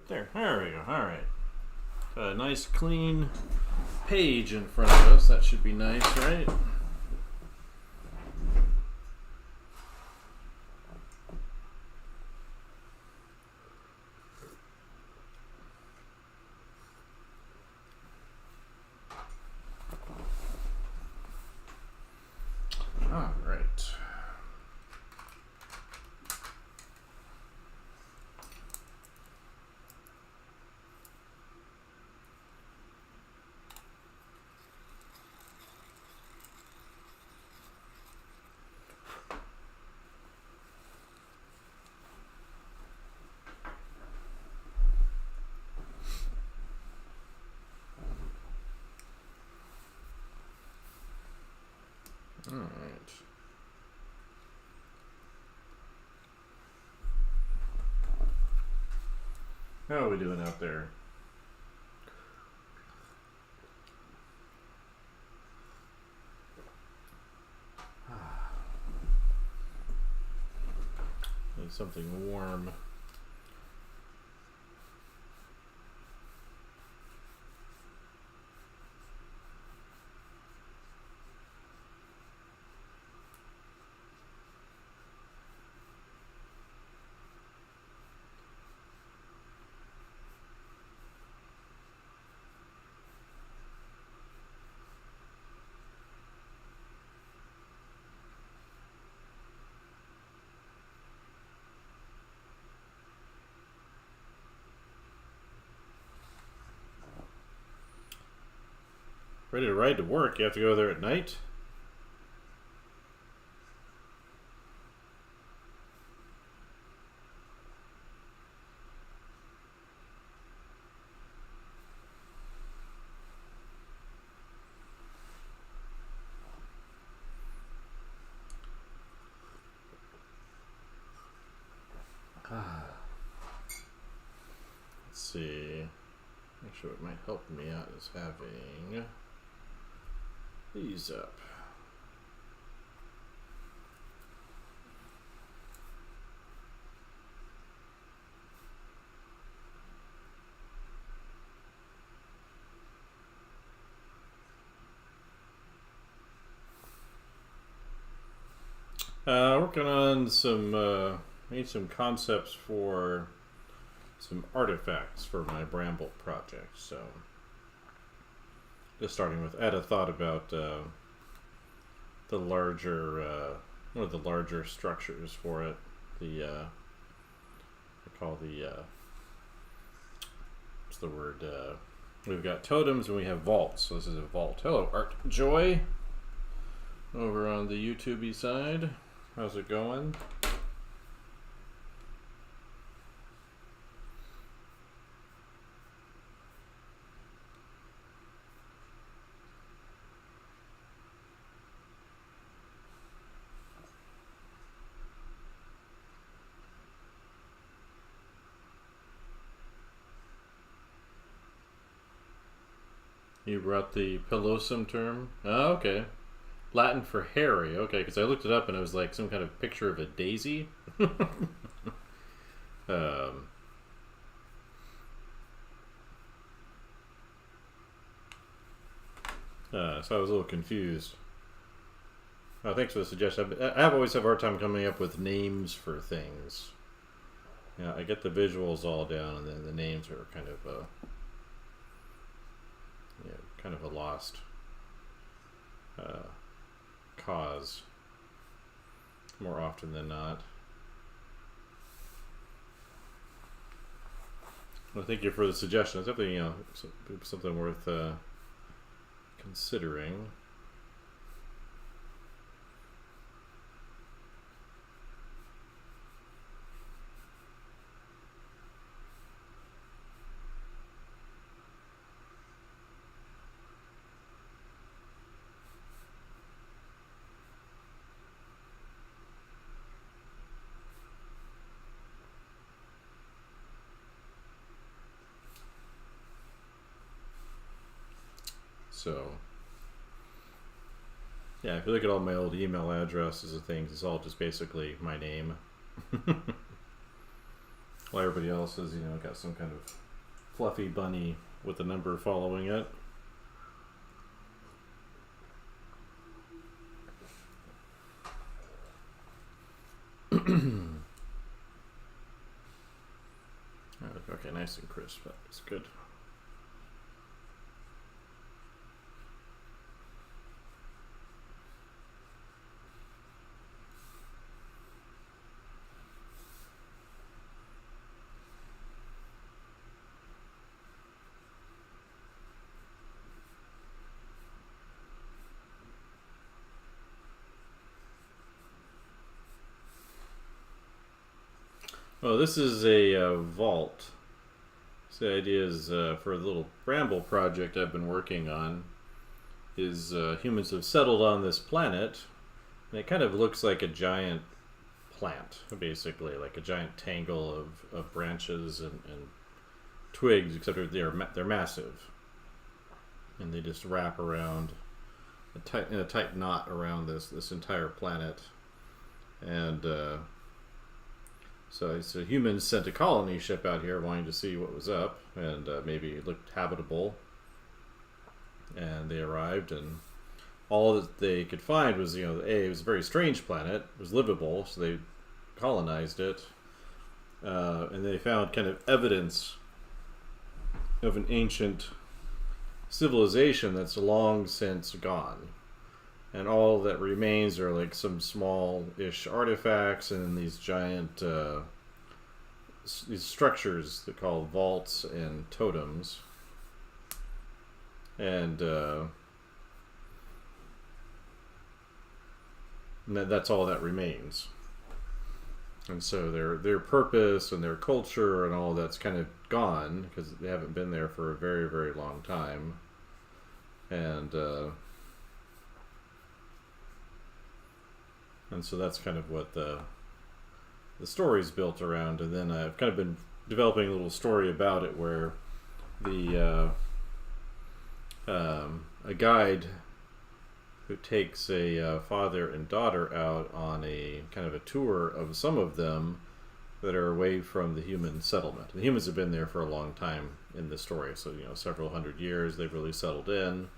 There we go. All right. Got a nice clean page in front of us. That should be nice, right? All right. All right. How are we doing out there? Need something warm. Ready to ride to work? You have to go there at night? Let's see. Actually, what might help me out is having these up. Working on some made some concepts for some artifacts for my Bramble project. So just starting with, I had a thought about the larger one of the larger structures for it. The I call the what's the word? We've got totems and we have vaults. So this is a vault. Hello, Art Joy, over on the YouTube side. How's it going? You brought the pillowsome term? Oh, okay. Latin for hairy. Okay, because I looked it up and it was like some kind of picture of a daisy. So I was a little confused. Oh, thanks for the suggestion. I've always have a hard time coming up with names for things. Yeah, I get the visuals all down, and then the names are kind of kind of a lost cause more often than not. Well, thank you for the suggestion. It's definitely something worth considering. So, yeah, if you look at all my old email addresses and things, it's all just basically my name. while everybody else is, got some kind of fluffy bunny with a number following it. Okay, nice and crisp. That's good. Well, this is a vault. So the idea is for the little Bramble project I've been working on is humans have settled on this planet, and it kind of looks like a giant plant, basically, like a giant tangle of branches and twigs, except they're massive, and they just wrap around in a tight knot around this entire planet, and so humans sent a colony ship out here wanting to see what was up, and maybe it looked habitable. And they arrived, and all that they could find was, it was a very strange planet. It was livable, so they colonized it. And they found kind of evidence of an ancient civilization that's long since gone. And all that remains are like some small-ish artifacts and these giant these structures they call vaults and totems. And that's all that remains. And so their purpose and their culture and all that's kind of gone because they haven't been there for a very, very long time. And so that's kind of what the story's built around. And then I've kind of been developing a little story about it where a guide who takes a father and daughter out on a kind of a tour of some of them that are away from the human settlement. The humans have been there for a long time in the story, so several hundred years they've really settled in.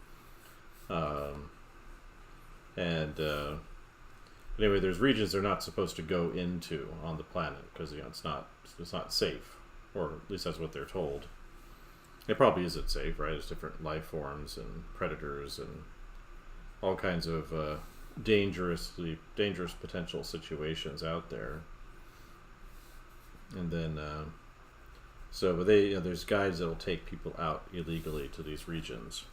Anyway, there's regions they're not supposed to go into on the planet because it's not safe, or at least that's what they're told. It probably isn't safe, right? There's different life forms and predators and all kinds of dangerous potential situations out there. And then, but there's guides that'll take people out illegally to these regions.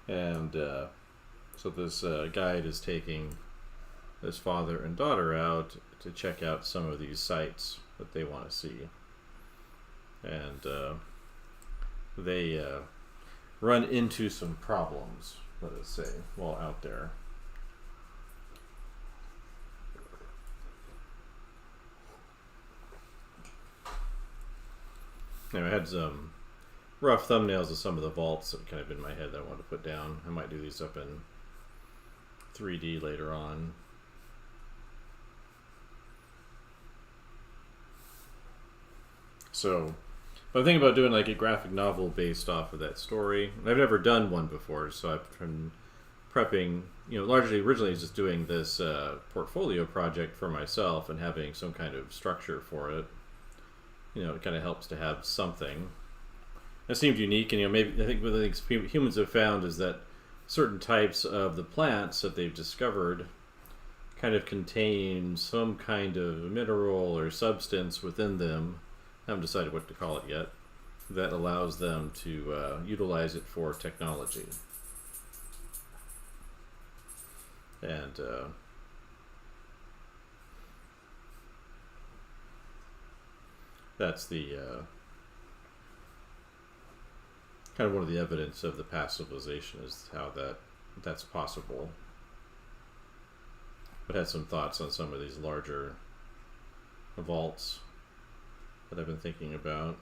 And so this guide is taking this father and daughter out to check out some of these sites that they want to see. And they run into some problems, let us say, while out there. Anyway, I had some rough thumbnails of some of the vaults that kind of in my head that I wanted to put down. I might do these up in 3D later on. So, but I'm thinking about doing like a graphic novel based off of that story. I've never done one before, so I've been prepping, originally just doing this portfolio project for myself and having some kind of structure for it. It kind of helps to have something. It seemed unique, and maybe I think one of the things humans have found is that certain types of the plants that they've discovered kind of contain some kind of mineral or substance within them. I haven't decided what to call it yet. That allows them to utilize it for technology. And that's the kind of one of the evidence of the past civilization is how that's possible. But had some thoughts on some of these larger vaults that I've been thinking about.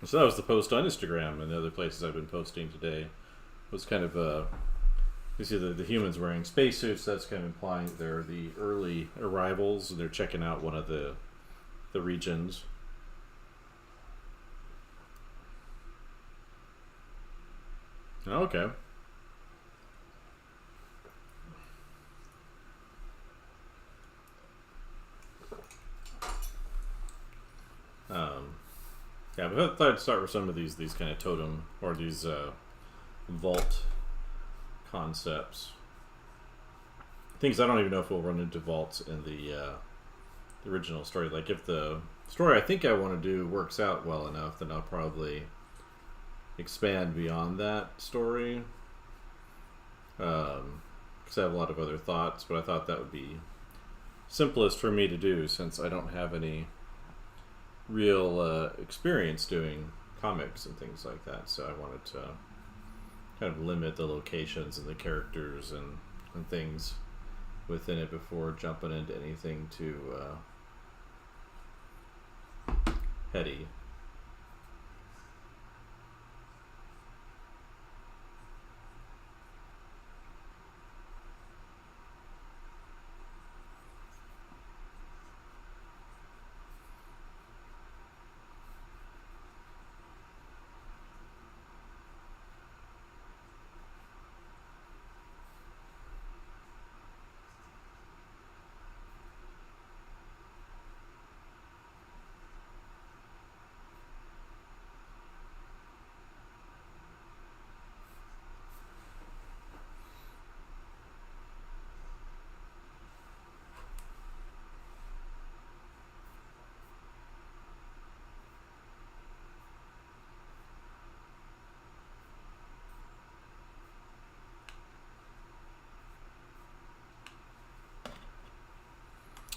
So that was the post on Instagram, and the other places I've been posting today was kind of You see the humans wearing spacesuits. That's kind of implying that they're the early arrivals. They're checking out one of the regions. Okay. Yeah, but I thought I'd start with some of these kind of totem or these vault concepts. Things I don't even know if we'll run into vaults in the original story. Like if the story I think I want to do works out well enough, then I'll probably expand beyond that story. Because I have a lot of other thoughts, but I thought that would be simplest for me to do since I don't have any real experience doing comics and things like that. So I wanted to kind of limit the locations and the characters and things within it before jumping into anything too heady.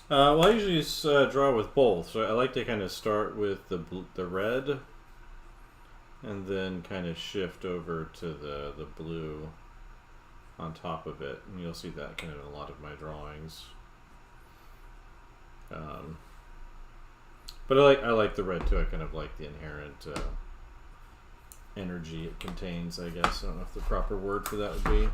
Well, I usually draw with both, so I like to kind of start with the red, and then kind of shift over to the blue on top of it, and you'll see that kind of in a lot of my drawings. But I like the red too. I kind of like the inherent energy it contains. I guess I don't know if the proper word for that would be.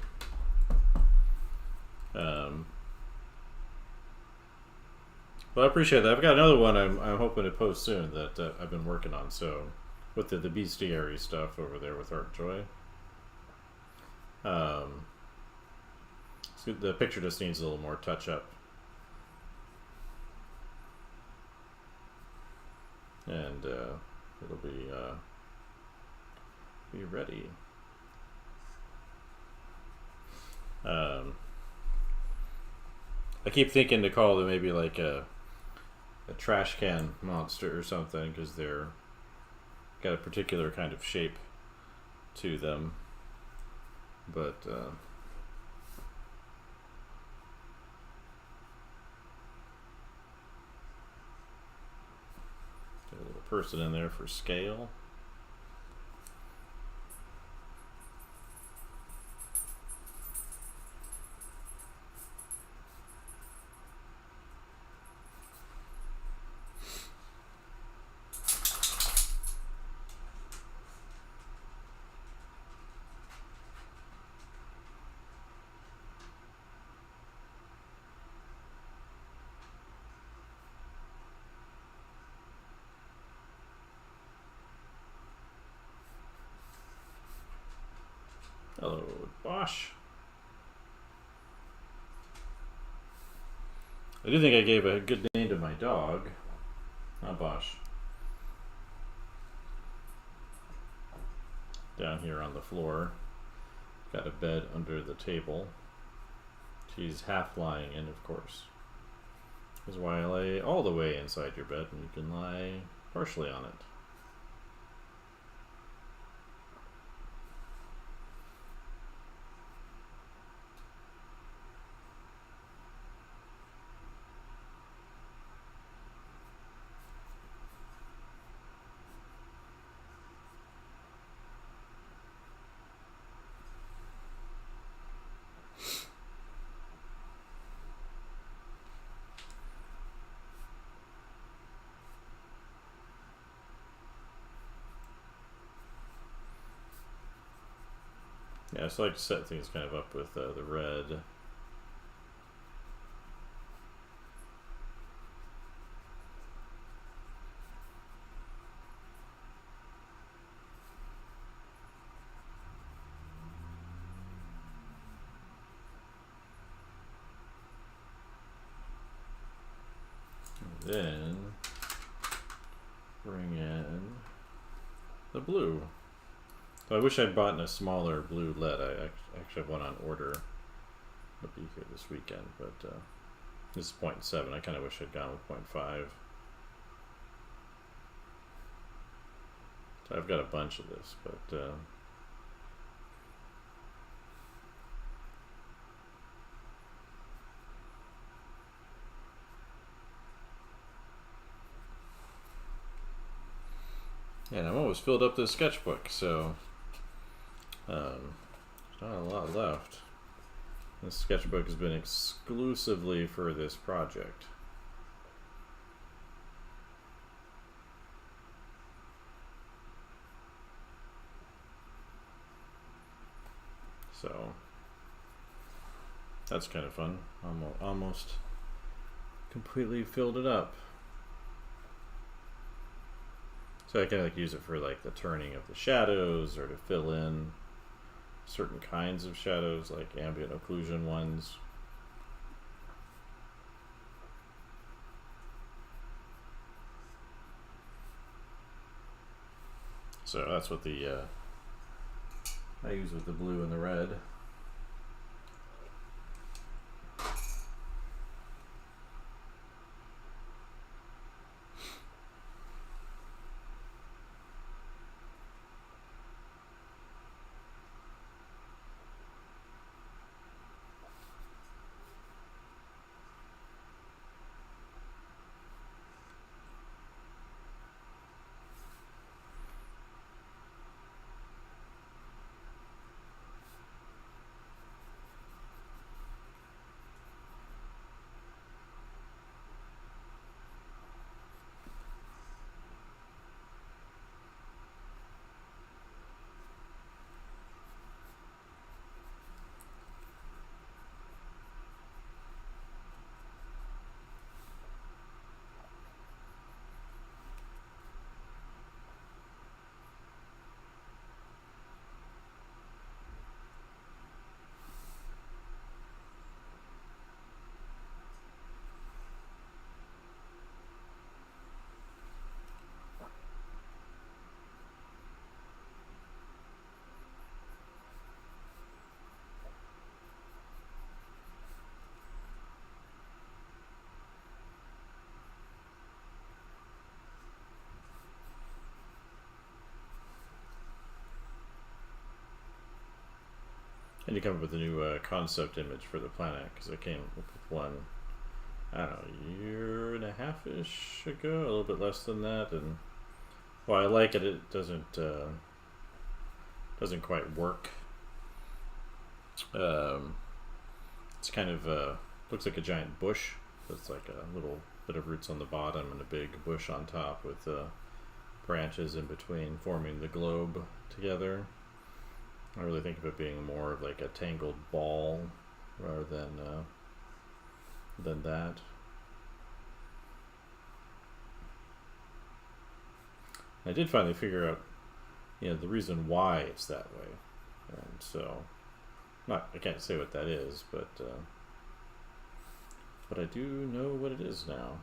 Well, I appreciate that. I've got another one I'm hoping to post soon that I've been working on. So, with the bestiary stuff over there with Artjoy. So the picture just needs a little more touch up. And it'll be ready. I keep thinking to call them maybe like a trash can monster or something because they're got a particular kind of shape to them, but got a little person in there for scale. Hello, Bosch. I do think I gave a good name to my dog. Not Bosch. Down here on the floor. Got a bed under the table. She's half lying in, of course. This is why I lay all the way inside your bed and you can lie partially on it. Yeah, so I like to set things kind of up with the red. And then bring in the blue. So I wish I'd bought a smaller blue lead. I actually have one on order. It'll be here this weekend, but this is 0.7. I kind of wish I'd gone with 0.5. So I've got a bunch of this, but and I'm almost filled up this sketchbook, so there's not a lot left. This sketchbook has been exclusively for this project. So that's kind of fun. Almost completely filled it up. So I can like use it for like the turning of the shadows or to fill in certain kinds of shadows, like ambient occlusion ones. So that's what the I use with the blue and the red. And you come up with a new concept image for the planet, because I came up with one, I don't know, a year and a half-ish ago, a little bit less than that, and well, I like it. It doesn't quite work. It's kind of looks like a giant bush. It's like a little bit of roots on the bottom and a big bush on top with branches in between, forming the globe together. I really think of it being more of like a tangled ball rather than that. I did finally figure out, the reason why it's that way, and so, I can't say what that is, but I do know what it is now.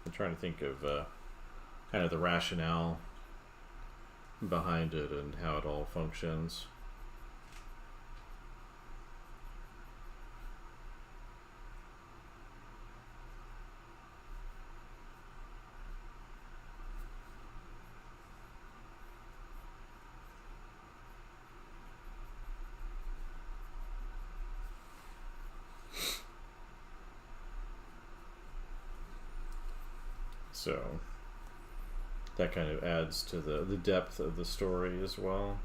I'm trying to think of kind of the rationale behind it and how it all functions. So that kind of adds to the depth of the story as well.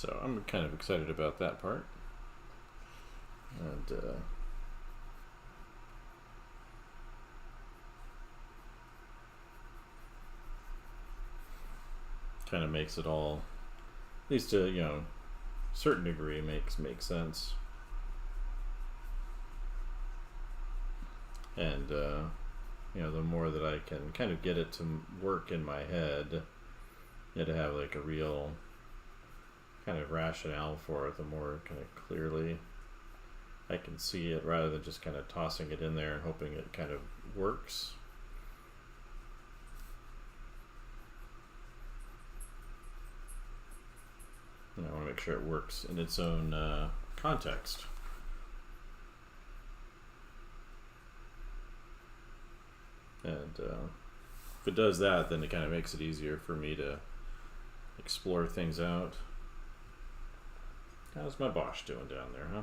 So I'm kind of excited about that part. And kind of makes it all, at least to certain degree, makes sense. And the more that I can kind of get it to work in my head, to have like a real kind of rationale for it, the more kind of clearly I can see it, rather than just kind of tossing it in there and hoping it kind of works. I want to make sure it works in its own context. And if it does that, then it kind of makes it easier for me to explore things out. How's my Bosch doing down there, huh?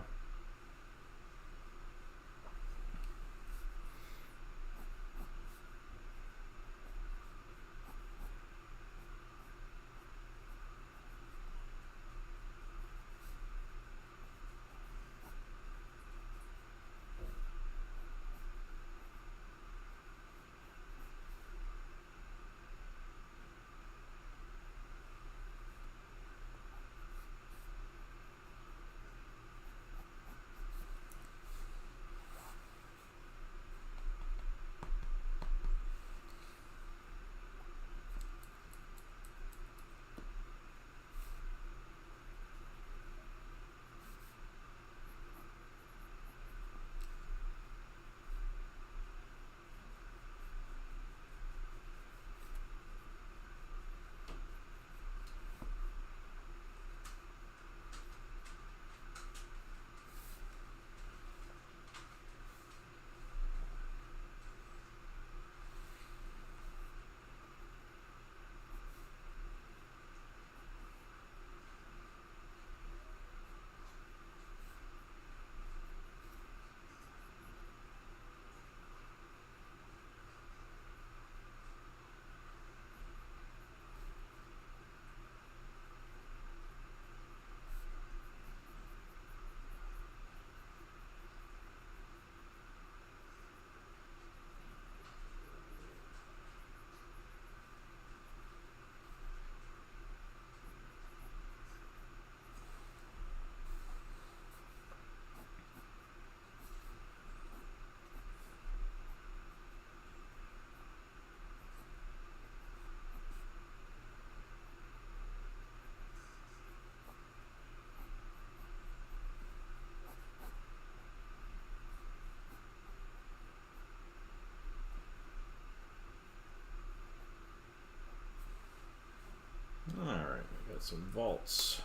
Alright, we got some vaults.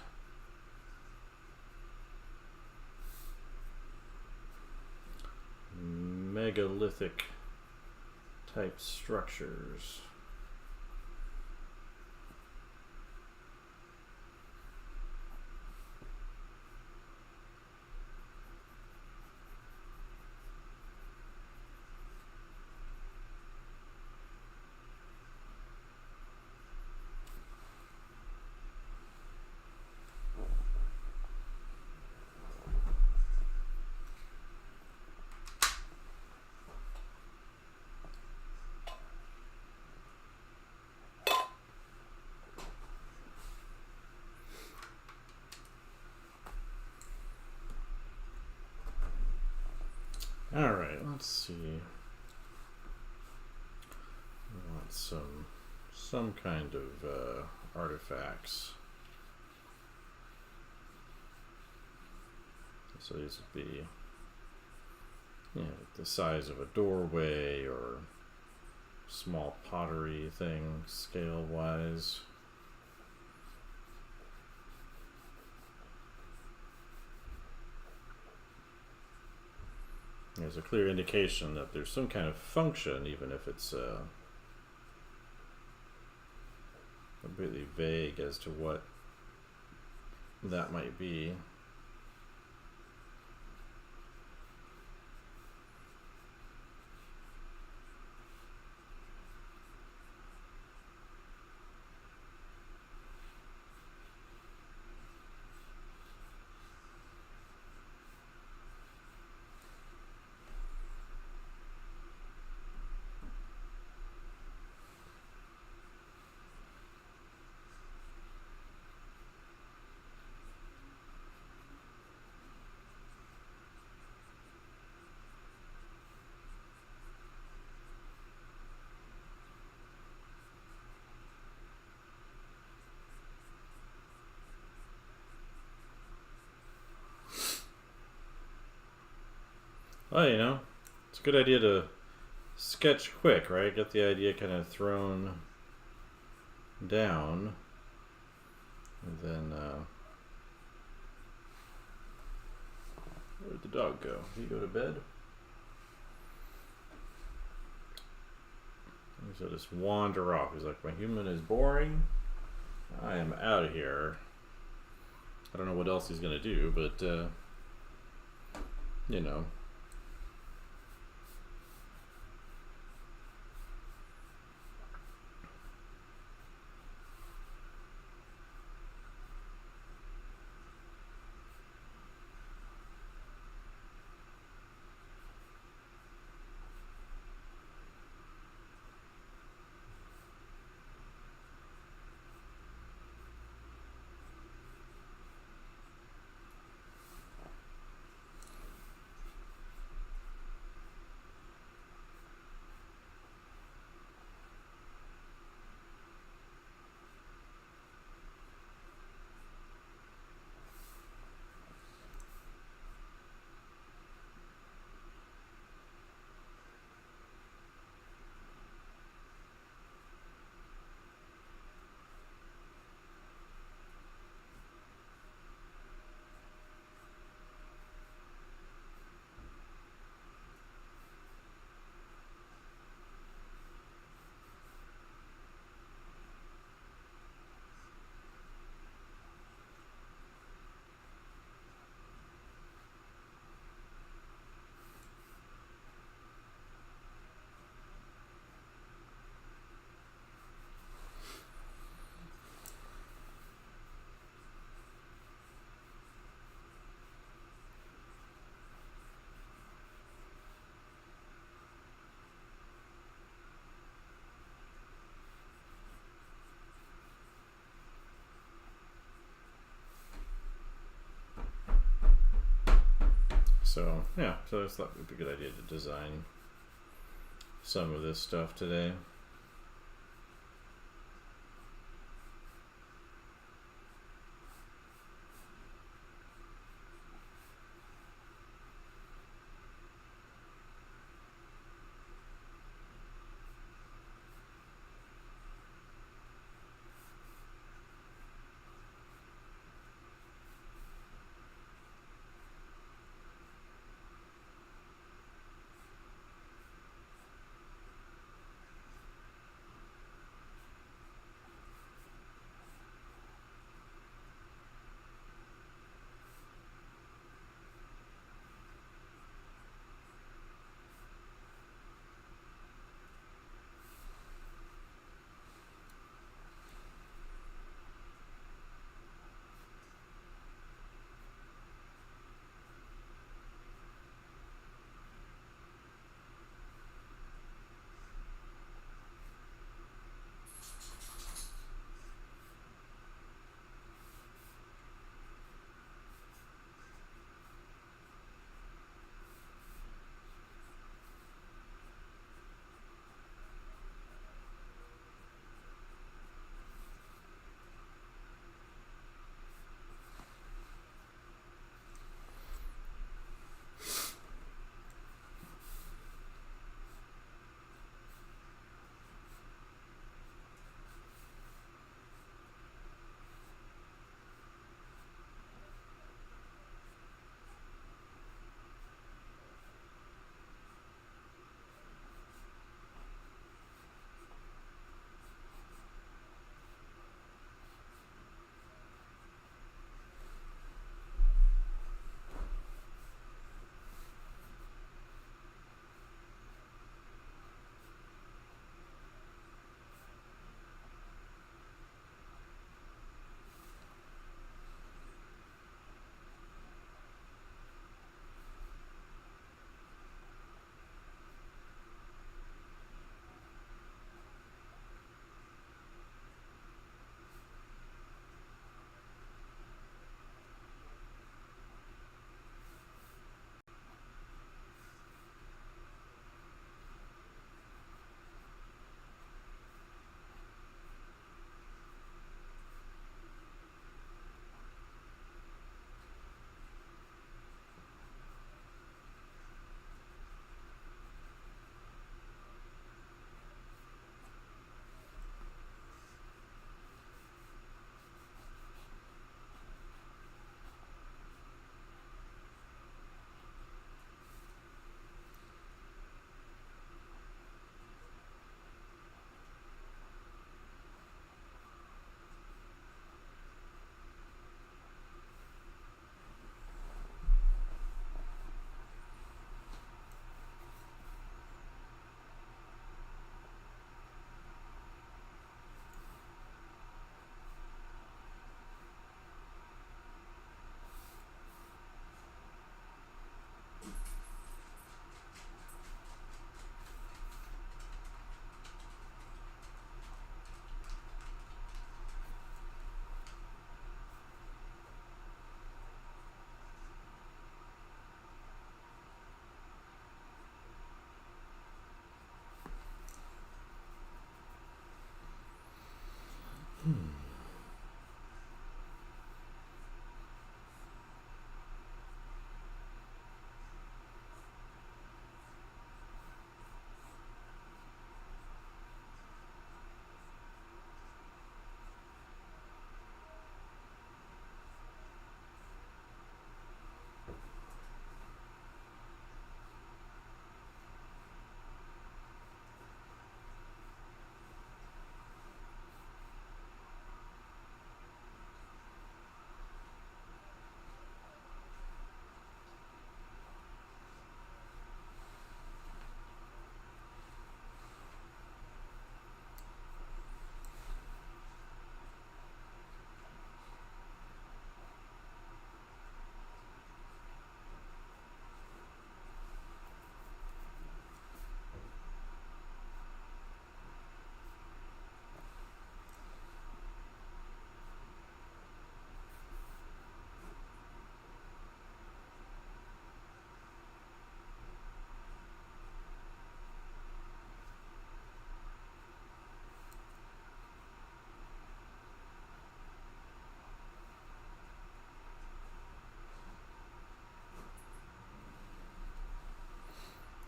Megalithic type structures. Alright, let's see. We want some kind of artifacts. So these would be the size of a doorway or small pottery thing, scale wise. There's a clear indication that there's some kind of function, even if it's completely vague as to what that might be. Well, it's a good idea to sketch quick, right? Get the idea kind of thrown down, and then where'd the dog go? Did he go to bed? So just wander off. He's like, my human is boring. I am out of here. I don't know what else he's gonna do, but you know. So yeah, so I just thought it would be a good idea to design some of this stuff today.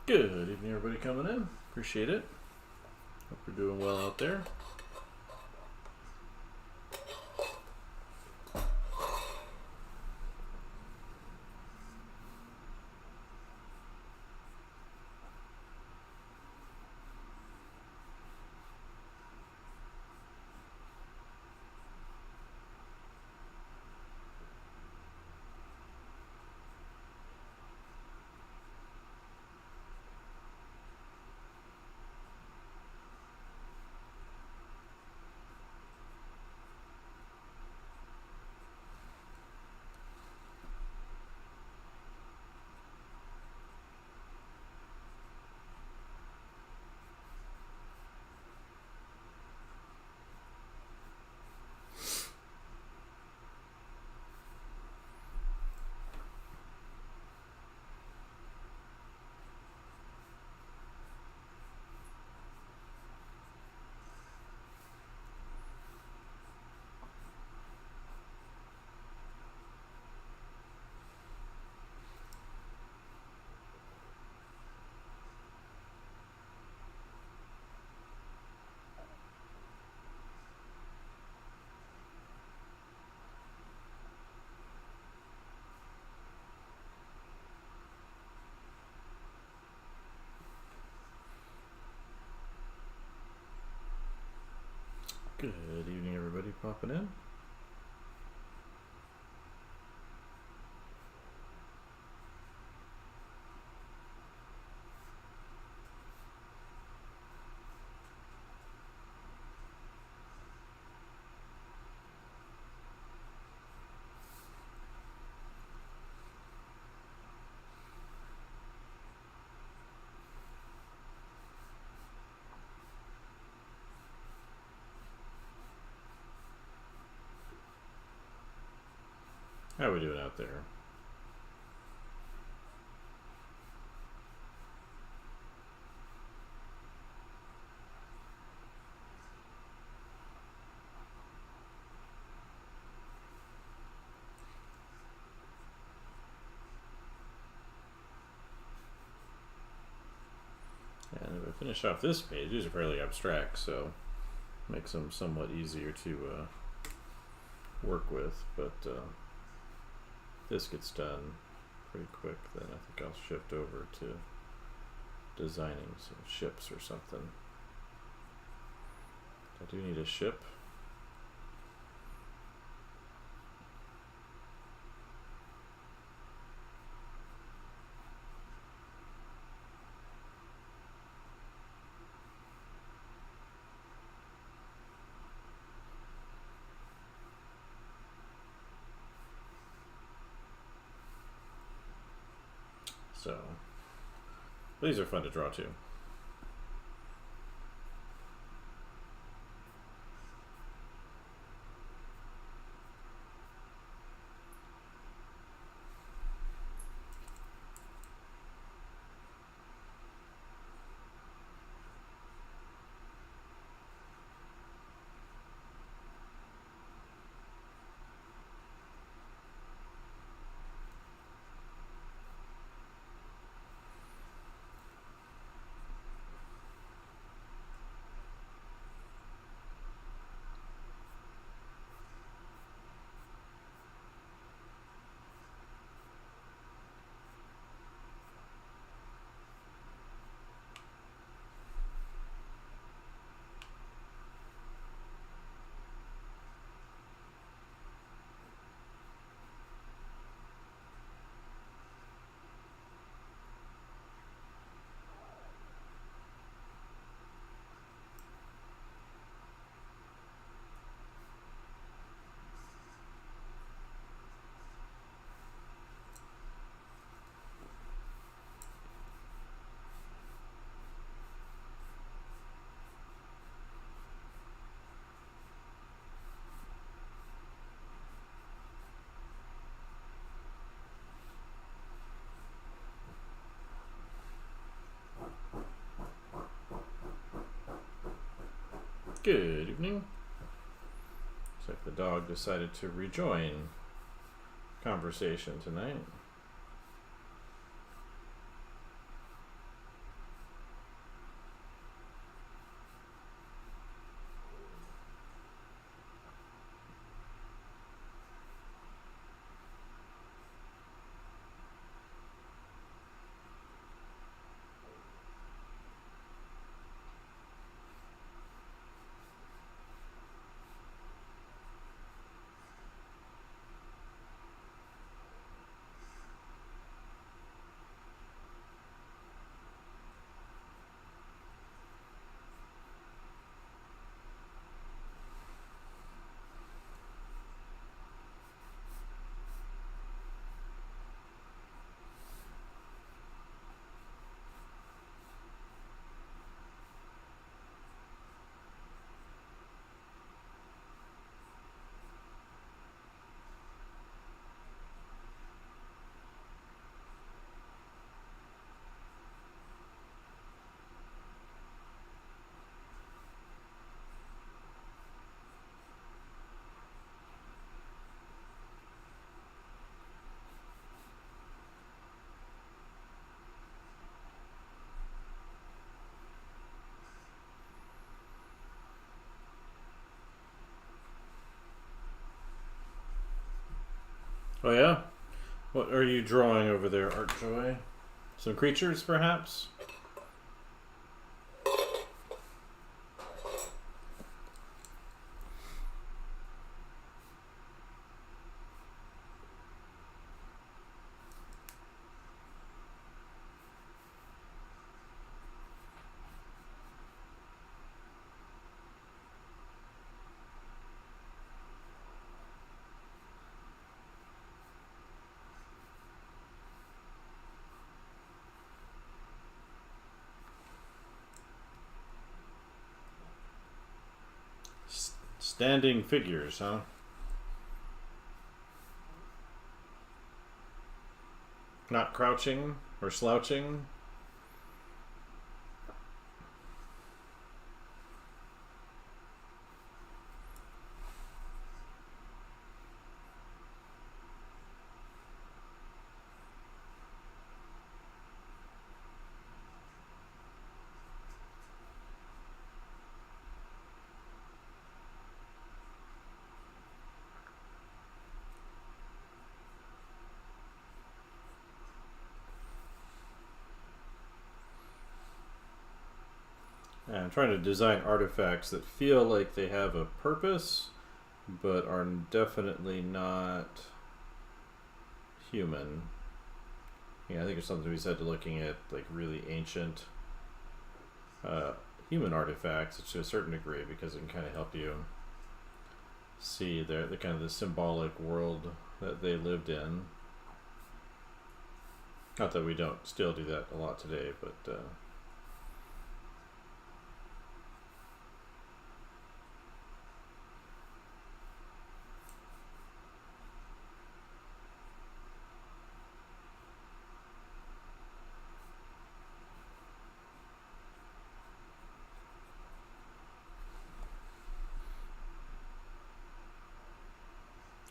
Good evening, everybody coming in. Appreciate it. Hope you're doing well out there. Good evening, everybody popping in. How are we doing out there? And if I finish off this page, these are fairly abstract, so makes them somewhat easier to work with, but this gets done pretty quick, then I think I'll shift over to designing some ships or something. I do need a ship. So these are fun to draw too. Good evening. Looks like the dog decided to rejoin conversation tonight. Oh yeah. What are you drawing over there, Artjoy? Some creatures, perhaps? Standing figures, huh? Not crouching or slouching. And I'm trying to design artifacts that feel like they have a purpose, but are definitely not human. Yeah, I think there's something to be said to looking at like really ancient human artifacts to a certain degree, because it can kind of help you see the kind of the symbolic world that they lived in. Not that we don't still do that a lot today, but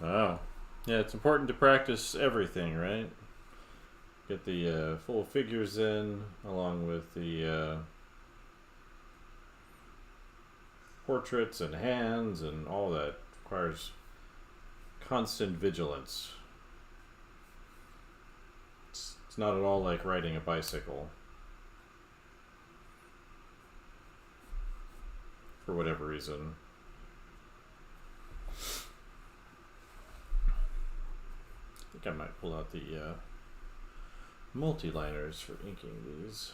oh, yeah, it's important to practice everything, right? Get the full figures in, along with the portraits and hands and all that. Requires constant vigilance. It's not at all like riding a bicycle, for whatever reason. I think I might pull out the multi-liners for inking these.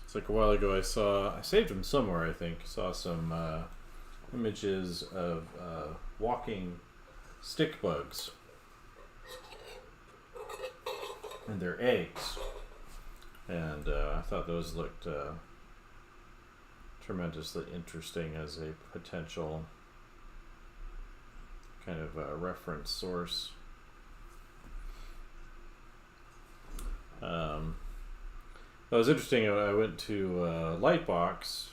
It's like a while ago I saved them somewhere, I think. Saw some images of walking stick bugs and their eggs. And I thought those looked tremendously interesting as a potential kind of reference source. That was interesting. I went to Lightbox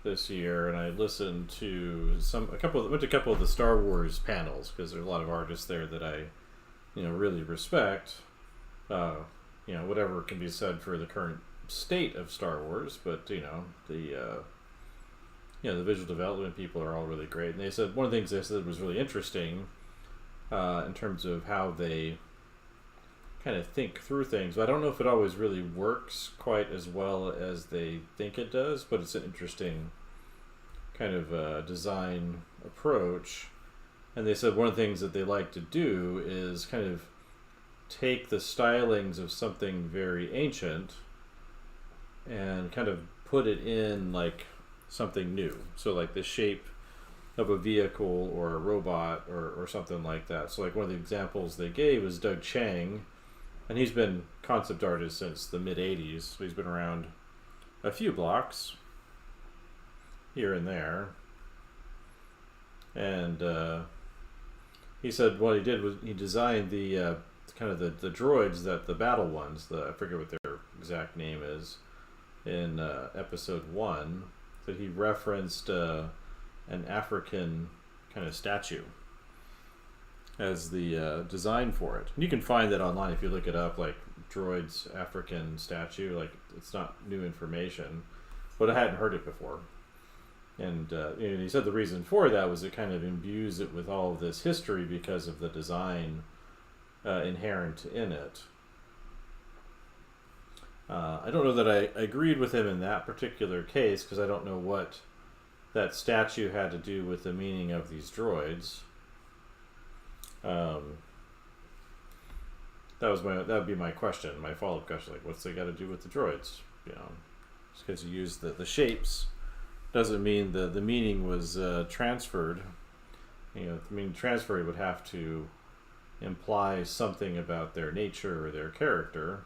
this year, and I listened to went to a couple of the Star Wars panels because there's a lot of artists there that I, really respect. Whatever can be said for the current state of Star Wars, but the visual development people are all really great. And they said one of the things they said was really interesting in terms of how they kind of think through things. But I don't know if it always really works quite as well as they think it does, but it's an interesting kind of design approach. And they said one of the things that they like to do is kind of take the stylings of something very ancient and kind of put it in like something new. So like the shape of a vehicle or a robot or something like that. So like one of the examples they gave was Doug Chang, and he's been concept artist since the mid 80s. So he's been around a few blocks here and there. And he said what he did was he designed the kind of the droids, that the battle ones, I forget what their exact name is, in episode 1, that he referenced an African kind of statue as the design for it. And you can find that online if you look it up, like droids African statue. Like, it's not new information, but I hadn't heard it before. And he said the reason for that was it kind of imbues it with all of this history because of the design inherent in it. I don't know that I agreed with him in that particular case, because I don't know what that statue had to do with the meaning of these droids. That would be my question, my follow-up question, like what's they got to do with the droids? Just because you use the shapes doesn't mean the meaning was transferred. The meaning transferred would have to imply something about their nature or their character,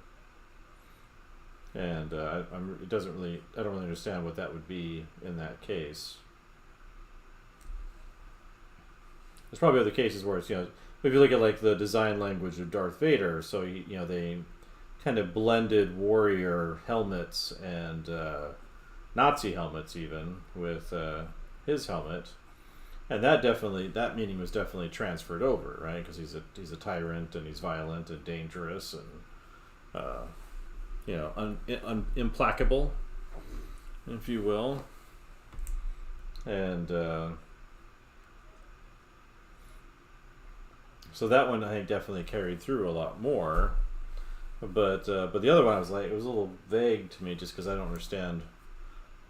and I don't really understand what that would be in that case. There's probably other cases where it's, if you look at like the design language of Darth Vader, so they kind of blended warrior helmets and Nazi helmets even with his helmet. And that meaning was definitely transferred over, right? Because he's a tyrant and he's violent and dangerous and implacable, if you will. And so that one I think definitely carried through a lot more. But the other one I was like, it was a little vague to me just because I don't understand,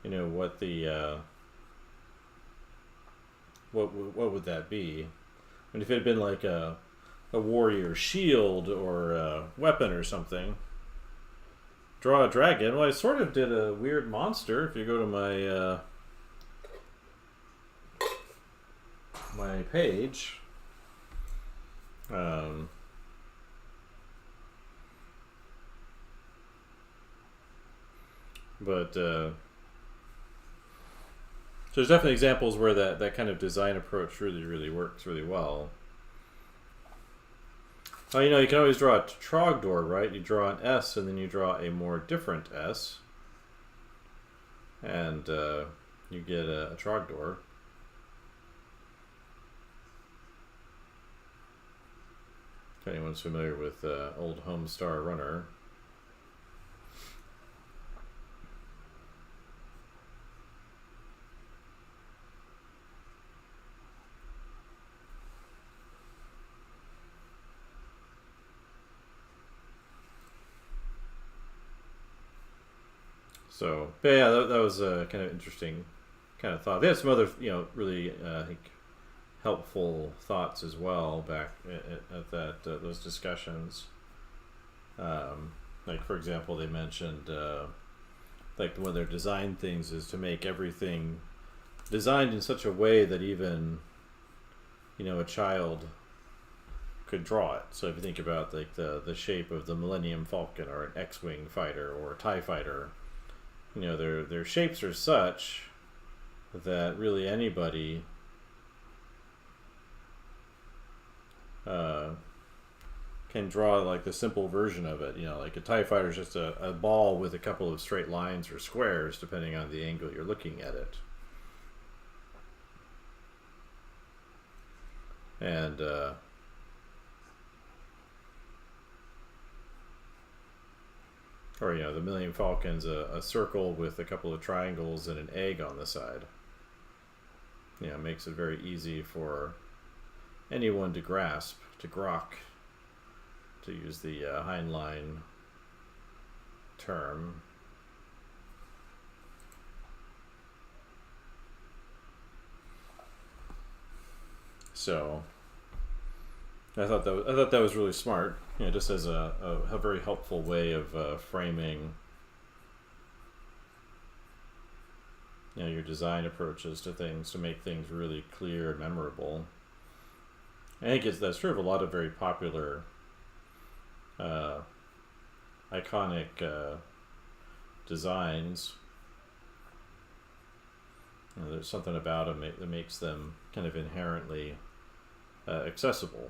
what the what would that be? And if it had been like a warrior shield or a weapon or something, draw a dragon. Well, I sort of did a weird monster. If you go to my page, but so there's definitely examples where that kind of design approach really, really works really well. Well, you can always draw a Trogdor, right? You draw an S and then you draw a more different S, and you get a Trogdor. If anyone's familiar with old Homestar Runner. So, but yeah, that was a kind of interesting kind of thought. They had some other, really, I think, helpful thoughts as well back at those discussions. Like, for example, they mentioned the like when they're design things, is to make everything designed in such a way that even, you know, a child could draw it. So if you think about like the shape of the Millennium Falcon or an X-wing fighter or a TIE fighter, you know, their shapes are such that really anybody can draw like the simple version of it. You know, like a TIE fighter is just a ball with a couple of straight lines or squares depending on the angle you're looking at it. And or, you know, the Millennium Falcon's a circle with a couple of triangles and an egg on the side. You know, it makes it very easy for anyone to grasp, to grok, to use the Heinlein term. So I thought that was really smart. You know, just as a very helpful way of framing, you know, your design approaches to things to make things really clear and memorable. I think that's true of a lot of very popular, iconic designs. You know, there's something about them that makes them kind of inherently accessible.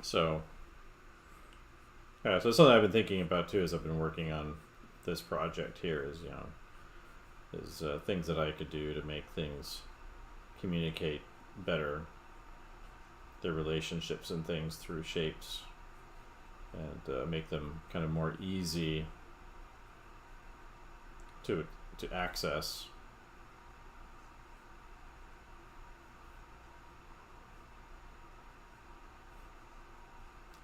So, so something I've been thinking about too as I've been working on this project here is, you know, is things that I could do to make things communicate better, their relationships and things through shapes, and make them kind of more easy to access.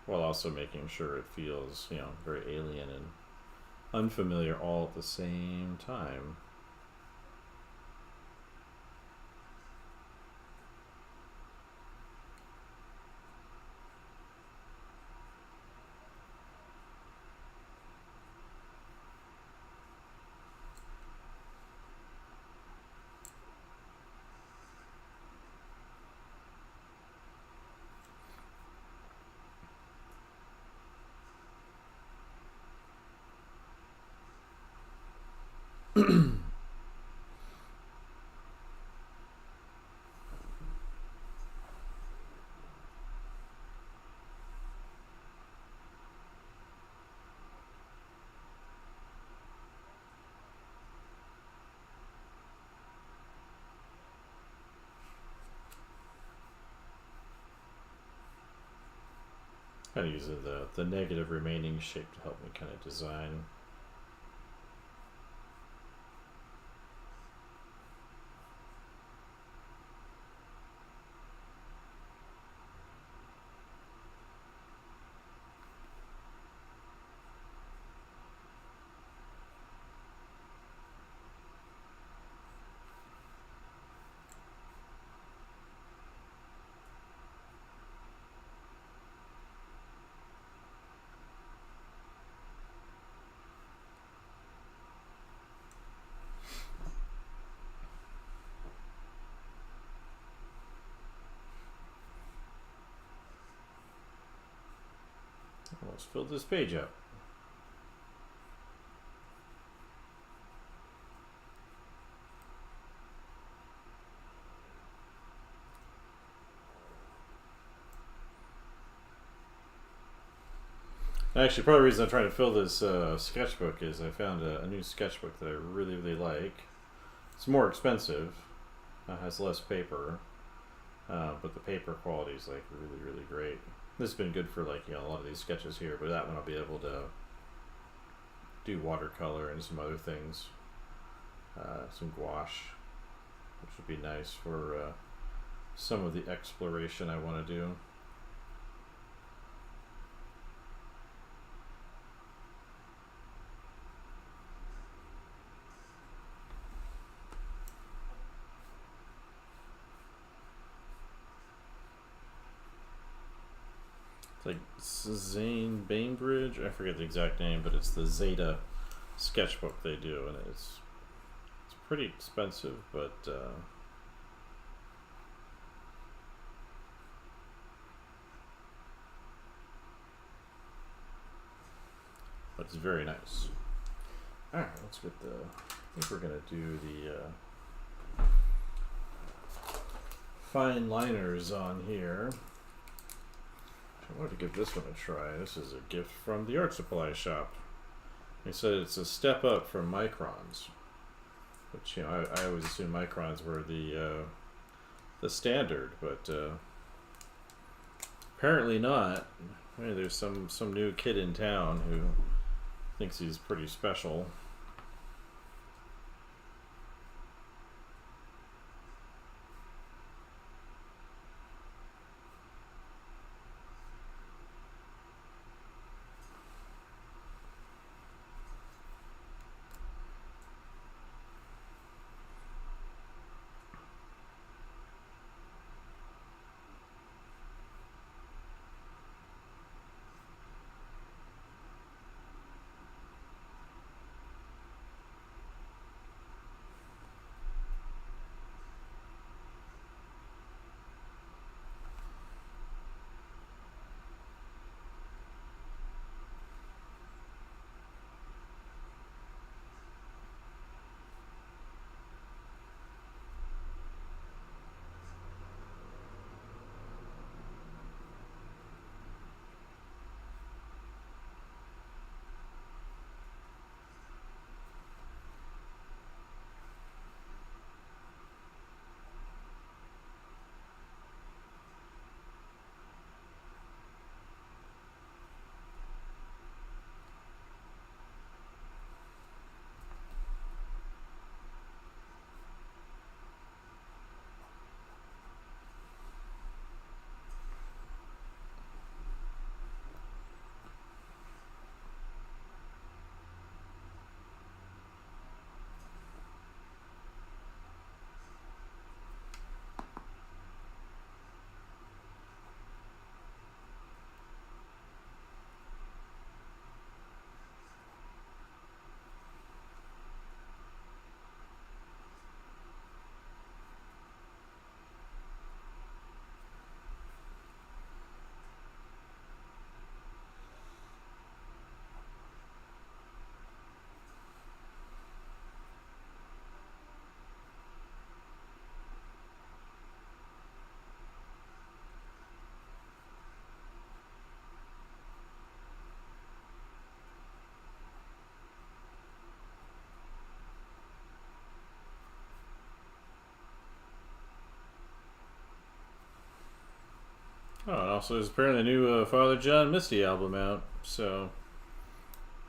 While also making sure it feels, you know, very alien and unfamiliar all at the same time. Kind of using the negative remaining shape to help me kind of design. Let's fill this page up. Actually, part of the reason I'm trying to fill this sketchbook is I found a new sketchbook that I really, really like. It's more expensive, has less paper, but the paper quality is like really, really great. This has been good for, like, you know, a lot of these sketches here, but that one I'll be able to do watercolor and some other things, some gouache, which would be nice for some of the exploration I want to do. It's like Zane Bainbridge. I forget the exact name, but it's the Zeta sketchbook they do, and it's pretty expensive, but it's very nice. All right, let's get the. I think we're gonna do the fine liners on here. I wanted to give this one a try. This is a gift from the art supply shop. They said it's a step up from microns, which, you know, I always assumed microns were the standard, but apparently not. I mean, there's some new kid in town who thinks he's pretty special. Oh, and also there's apparently a new Father John Misty album out, so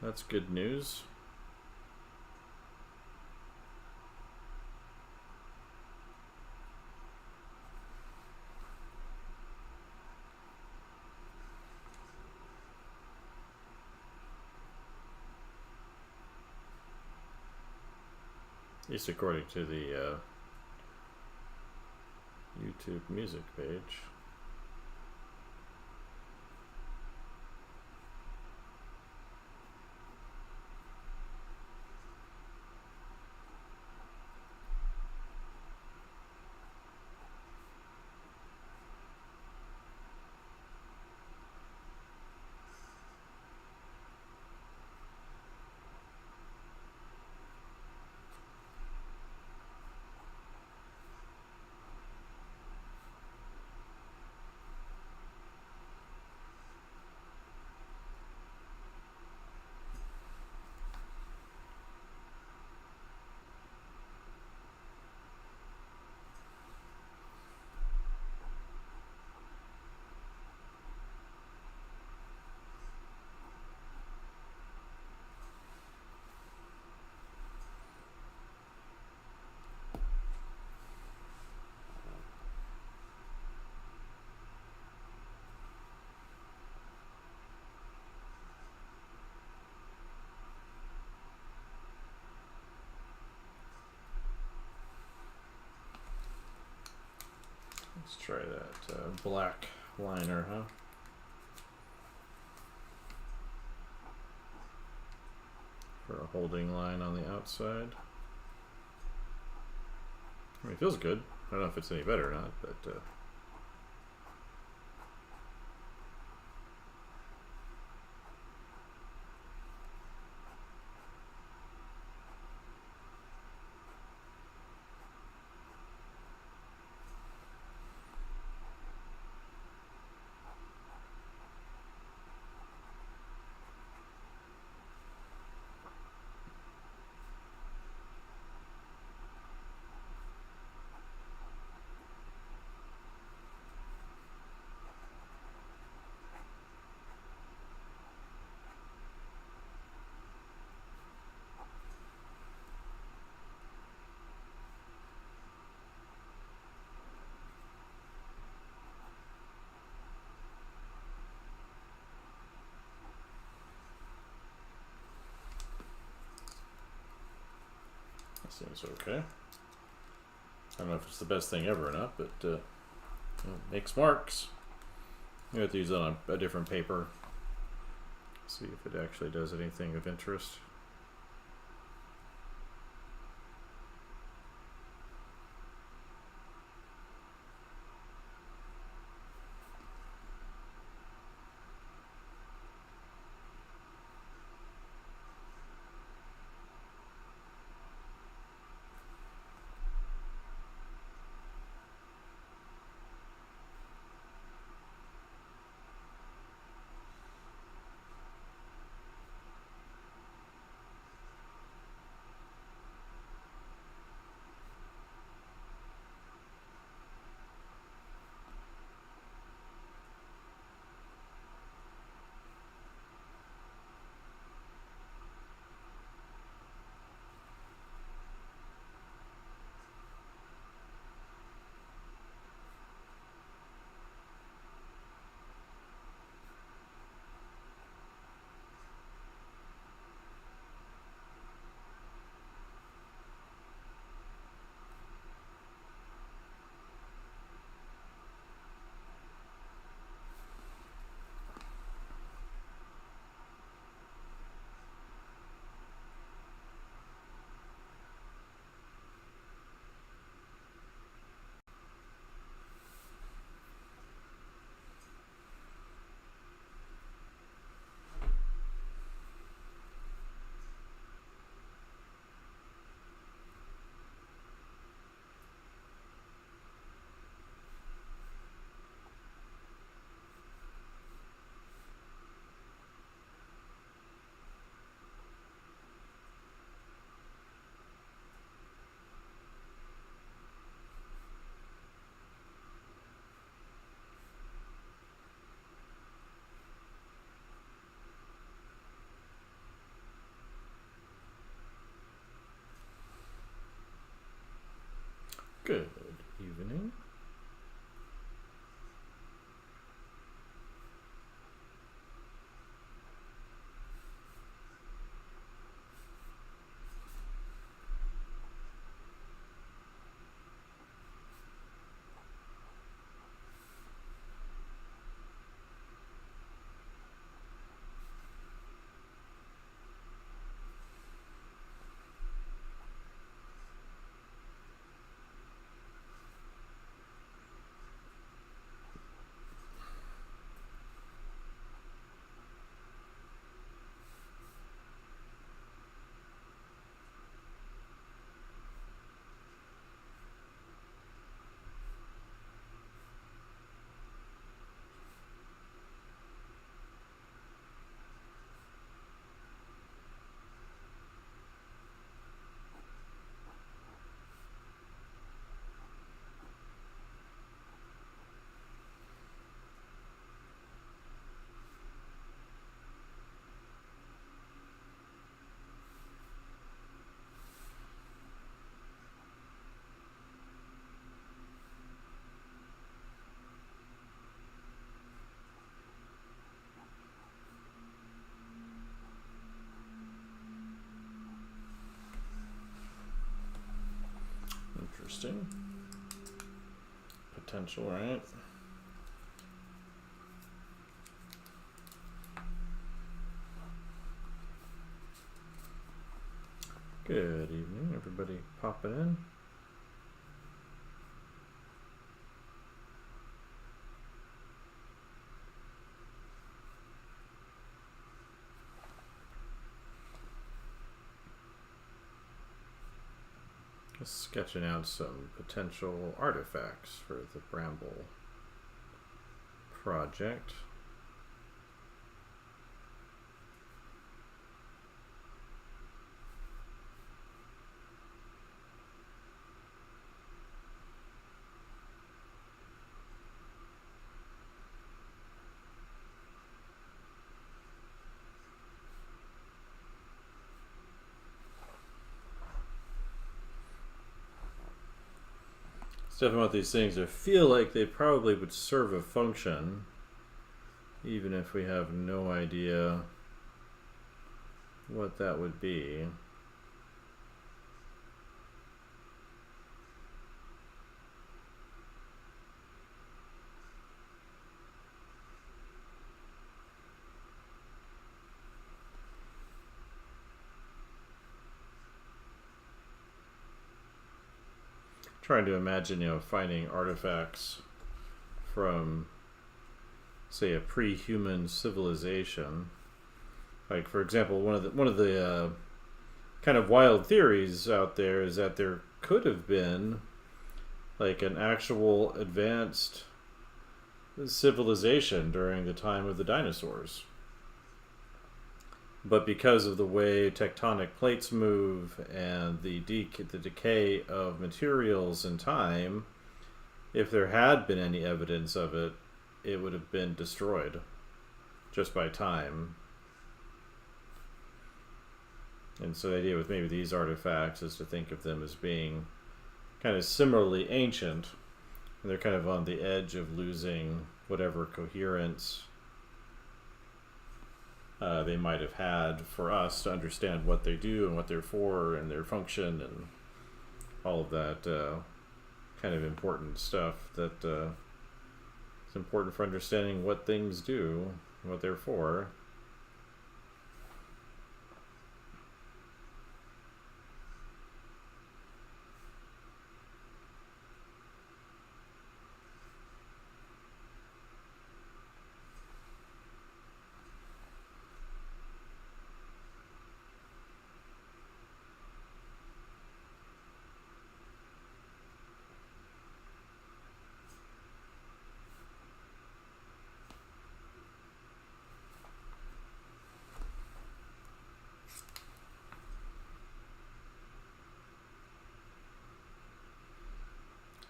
that's good news. At least according to the YouTube music page. Let's try that black liner, huh? For a holding line on the outside. I mean, it feels good. I don't know if it's any better or not, but that seems okay. I don't know if it's the best thing ever or not, but it makes marks. I'm going to use it on a different paper. See if it actually does anything of interest. Good evening. Interesting. potential, right? Good evening, everybody popping in. Just sketching out some potential artifacts for the Bramble project. Definitely one of these things I feel like they probably would serve a function, even if we have no idea what that would be. Trying to imagine, finding artifacts from, say, a pre-human civilization. Like, for example, one of the kind of wild theories out there is that there could have been like an actual advanced civilization during the time of the dinosaurs. But because of the way tectonic plates move and the decay of materials in time, if there had been any evidence of it, it would have been destroyed just by time. And so the idea with maybe these artifacts is to think of them as being kind of similarly ancient, and they're kind of on the edge of losing whatever coherence they might have had for us to understand what they do and what they're for and their function and all of that kind of important stuff that is important for understanding what things do and what they're for.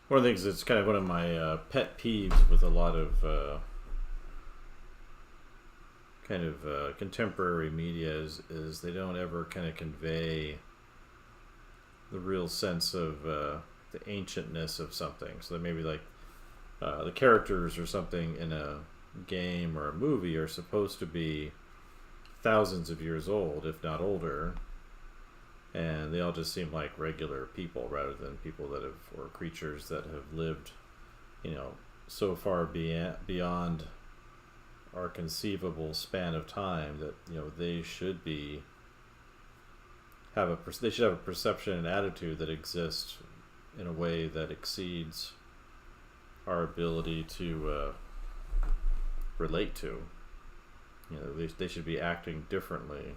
One of the things that's kind of one of my pet peeves with a lot of contemporary media is they don't ever kind of convey the real sense of the ancientness of something. So that maybe like the characters or something in a game or a movie are supposed to be thousands of years old, if not older. And they all just seem like regular people rather than people that have, or creatures that have lived, so far beyond our conceivable span of time that, they should have a perception and attitude that exists in a way that exceeds our ability to relate to. They should be acting differently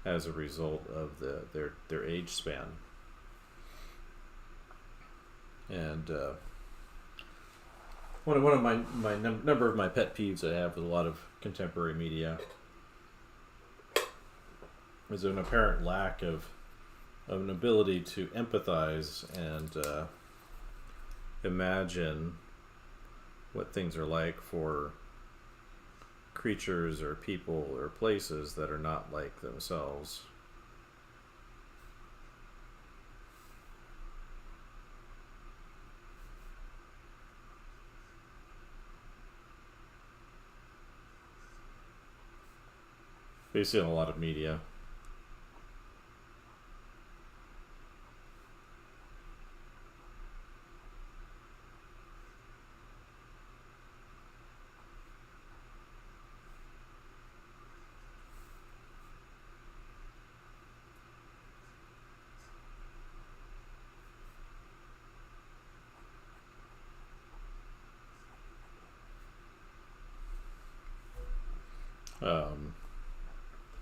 as a result of their age span. And one of my number of my pet peeves I have with a lot of contemporary media is an apparent lack of an ability to empathize and imagine what things are like for creatures or people or places that are not like themselves. You see in a lot of media.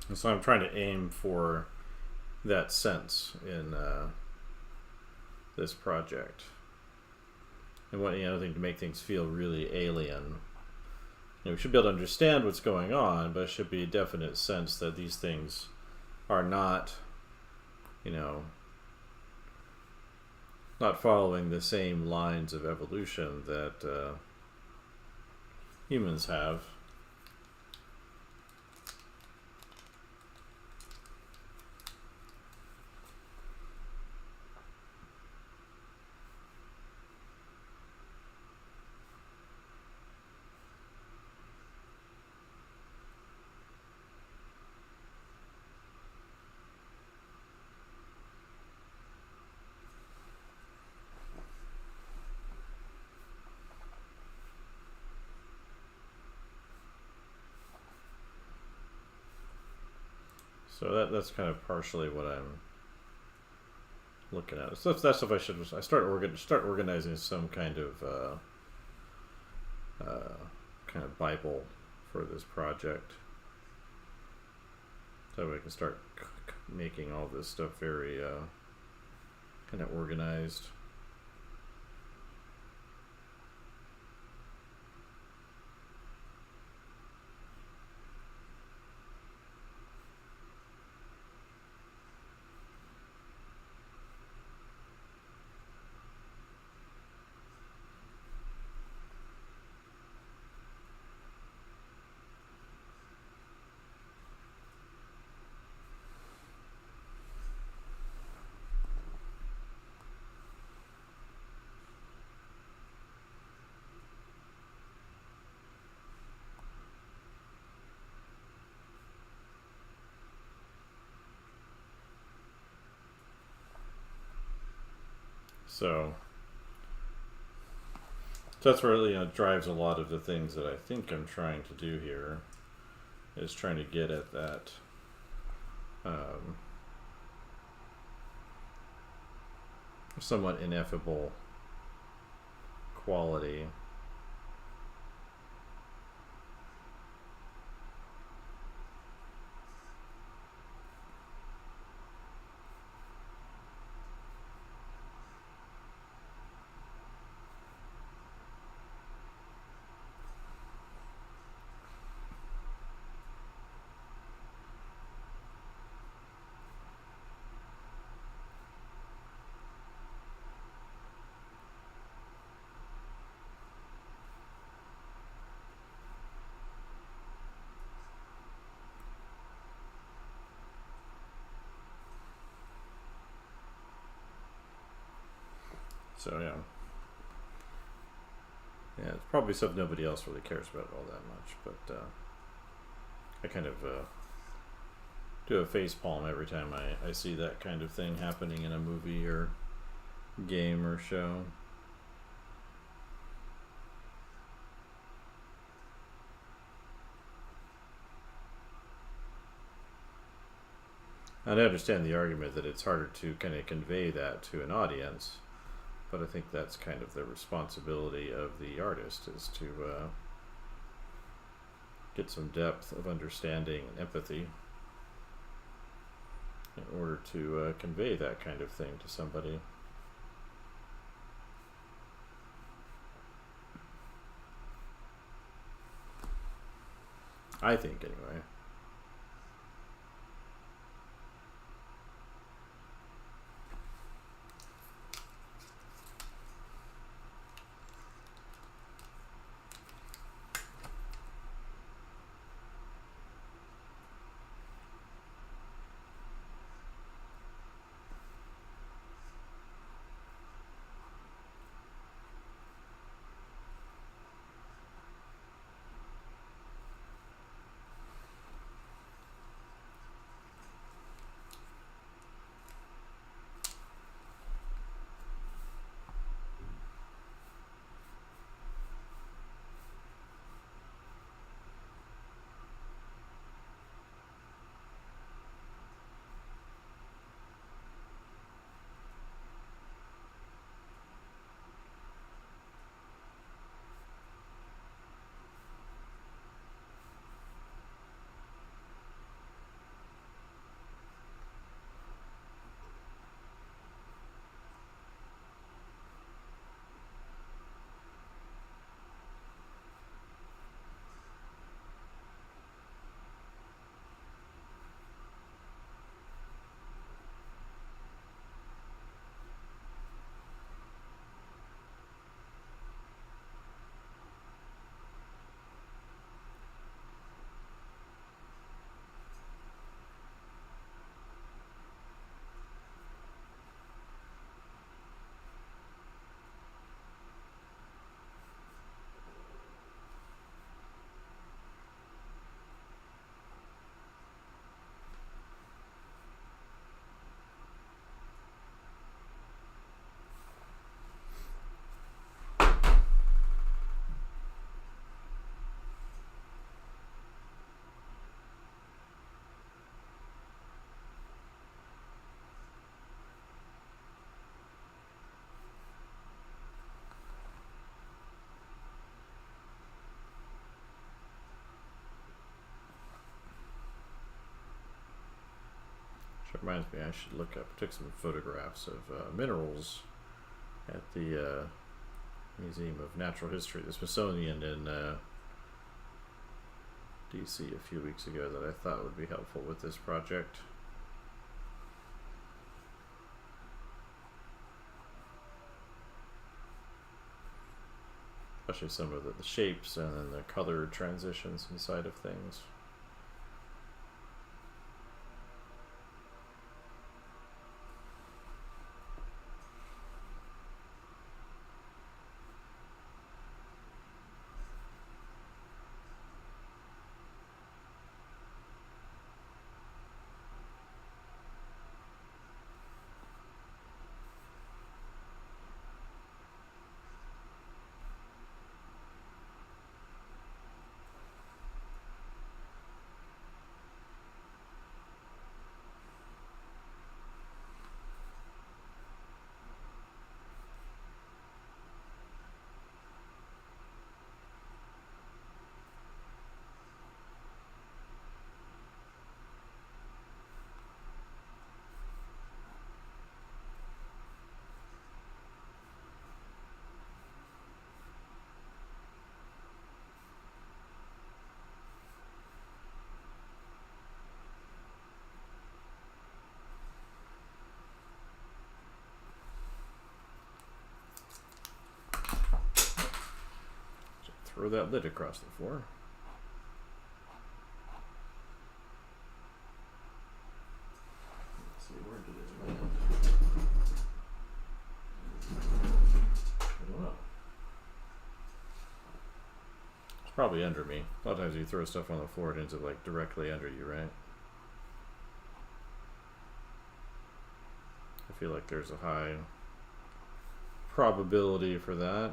And so I'm trying to aim for that sense in this project. And what, I think to make things feel really alien. We should be able to understand what's going on, but it should be a definite sense that these things are not, not following the same lines of evolution that humans have. So that's kind of partially what I'm looking at. So that's stuff I start organizing some kind of Bible for this project, so we can start making all this stuff very kind of organized. So that's where it drives a lot of the things that I think I'm trying to do here, is trying to get at that somewhat ineffable quality. So yeah, it's probably stuff nobody else really cares about all that much, but I kind of do a face palm every time I see that kind of thing happening in a movie or game or show. And I understand the argument that it's harder to kind of convey that to an audience, but I think that's kind of the responsibility of the artist, is to get some depth of understanding and empathy in order to convey that kind of thing to somebody. I think, anyway. Which reminds me, I should look up. Took some photographs of minerals at the Museum of Natural History, the Smithsonian in DC a few weeks ago that I thought would be helpful with this project. Especially some of the shapes and then the color transitions inside of things. Throw that lid across the floor. Let's see, where did it land? I don't know. It's probably under me. A lot of times you throw stuff on the floor, it ends up like directly under you, right? I feel like there's a high probability for that.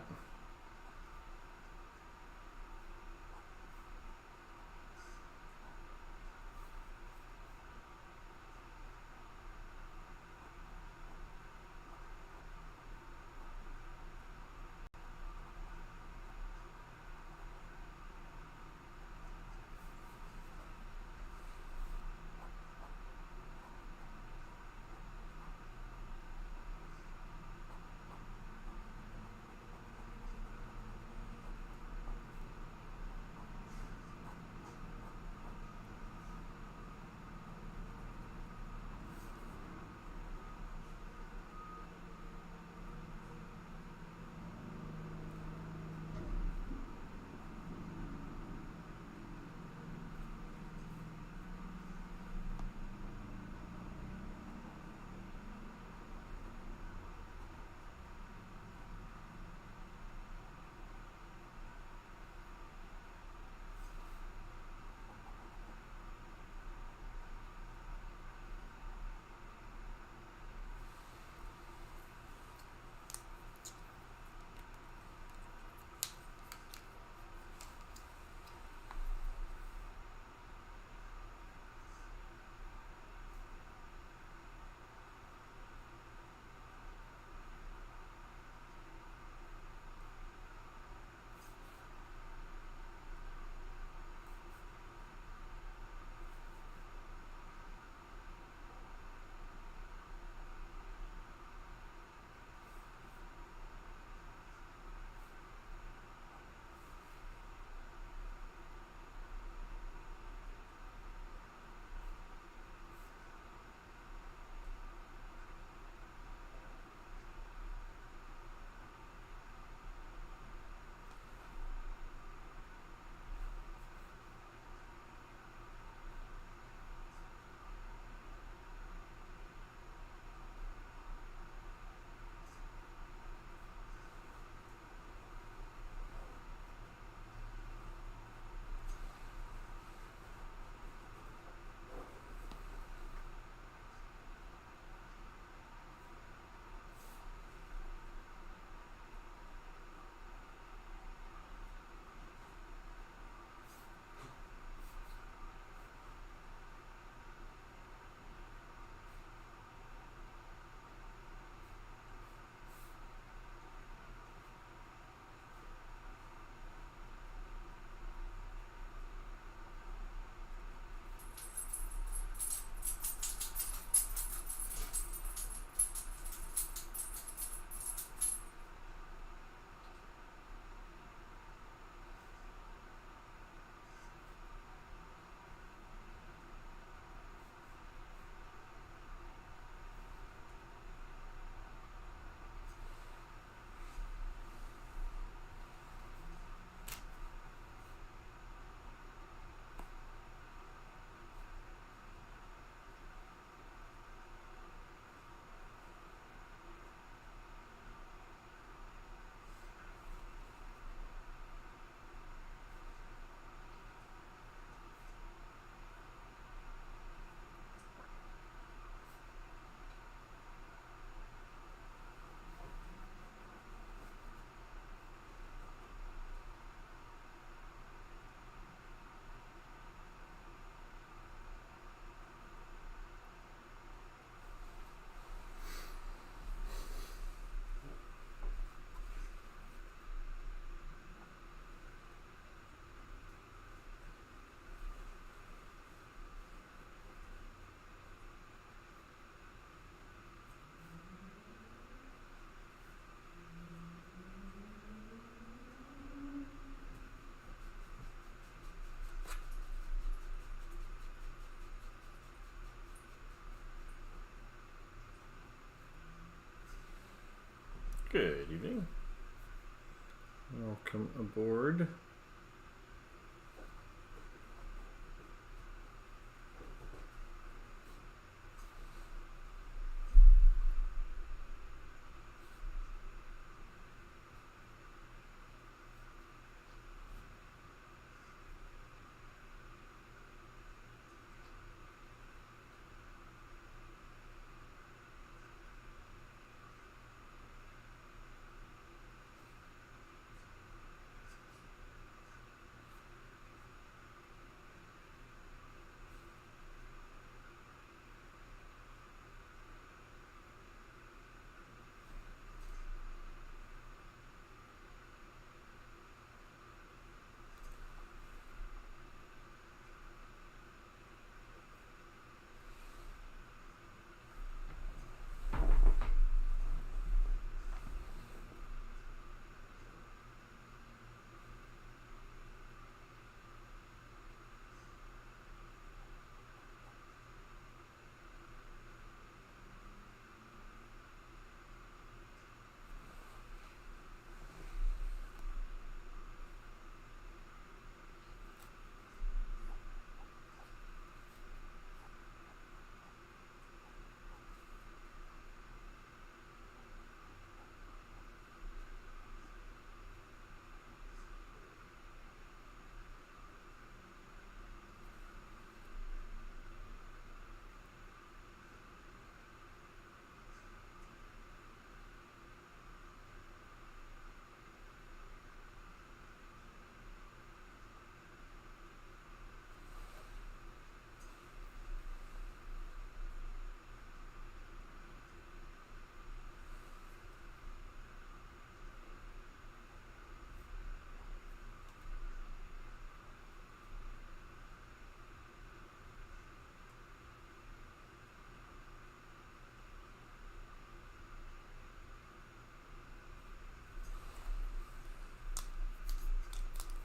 Good evening. Welcome aboard.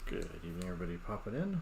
Good evening, everybody popping in.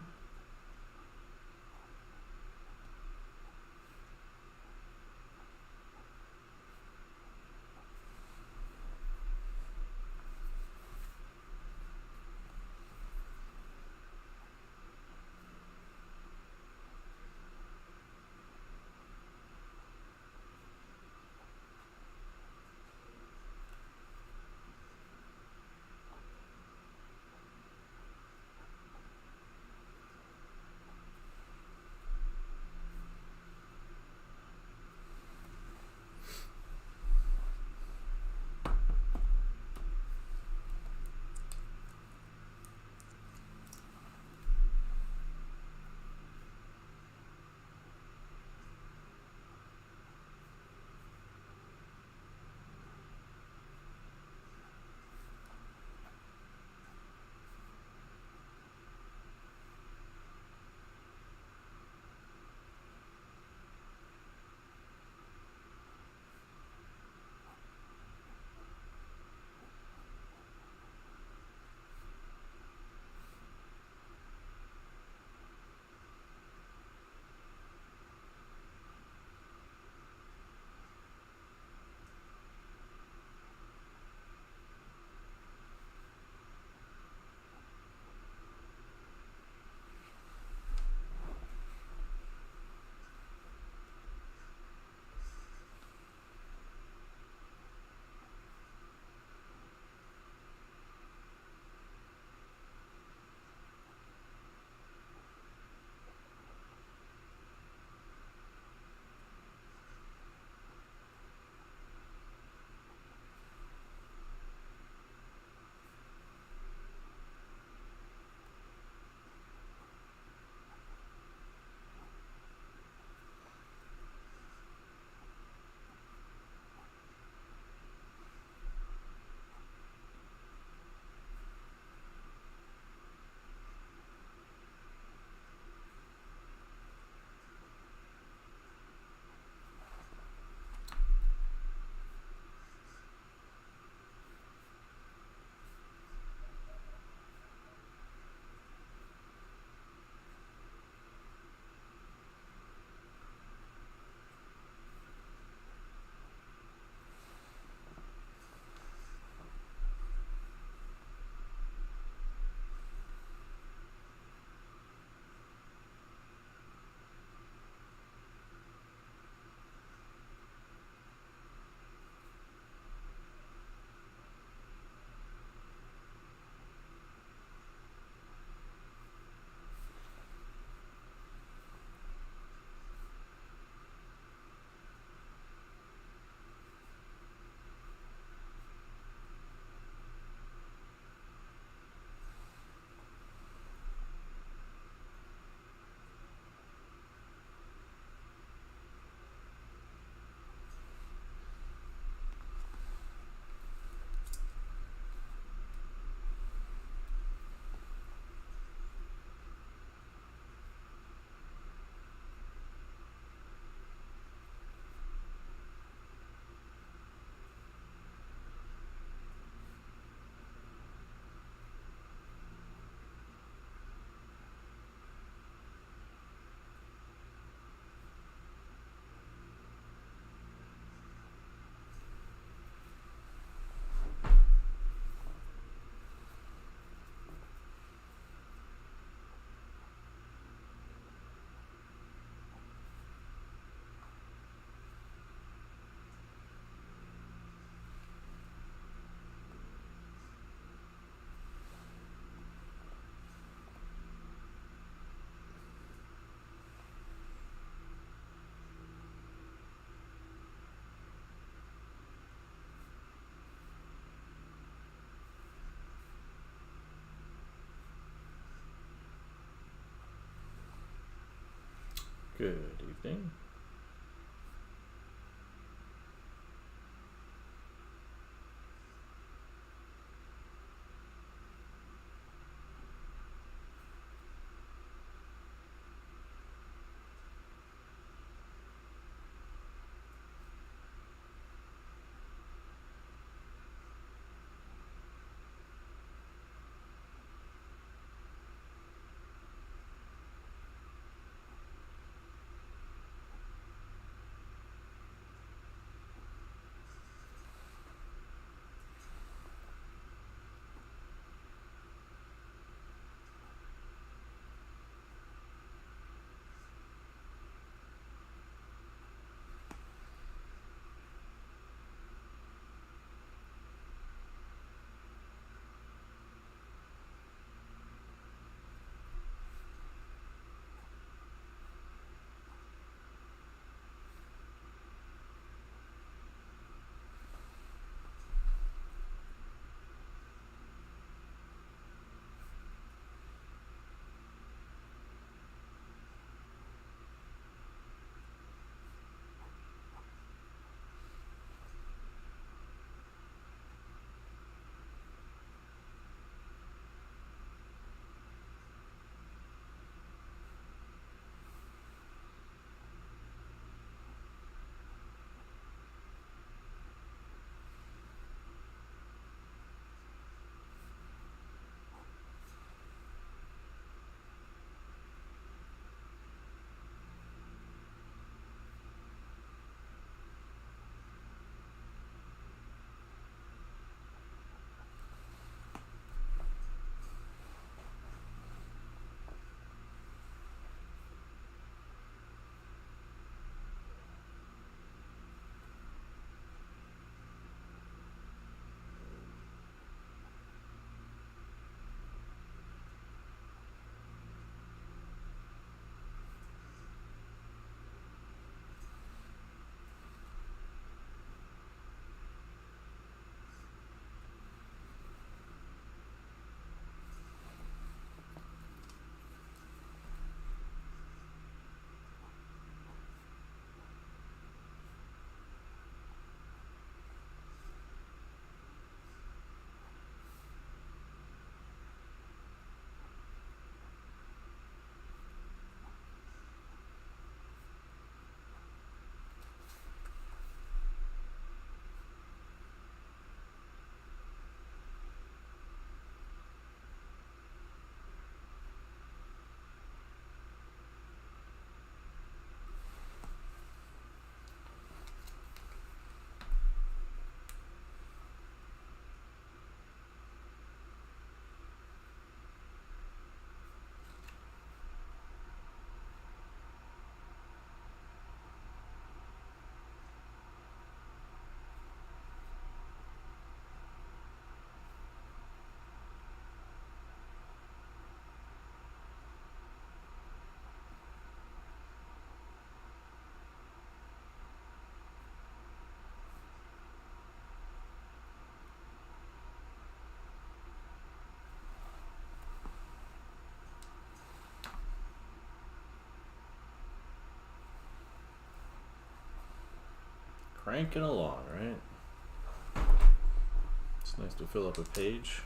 Good evening. Cranking along, right? It's nice to fill up a page.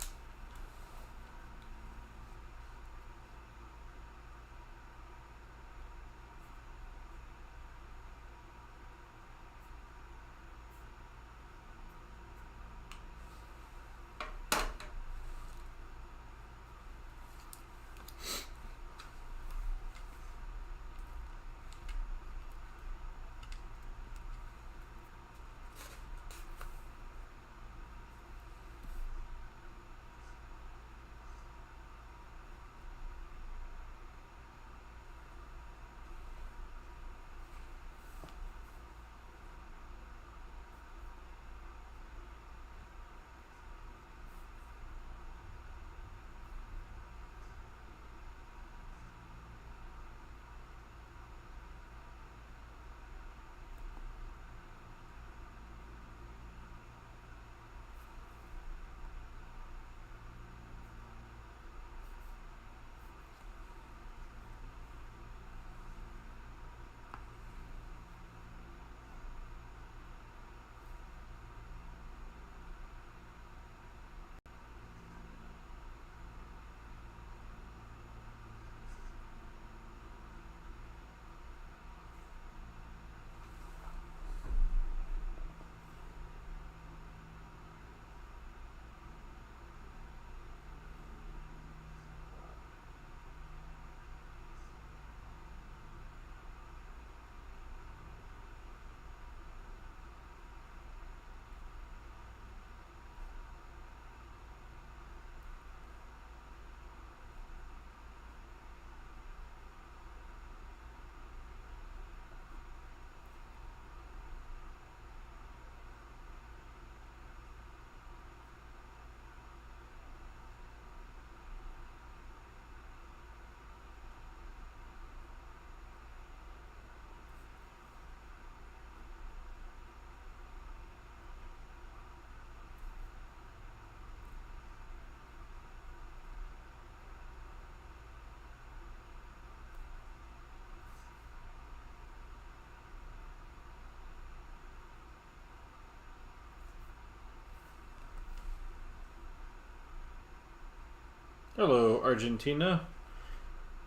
Hello, Argentina.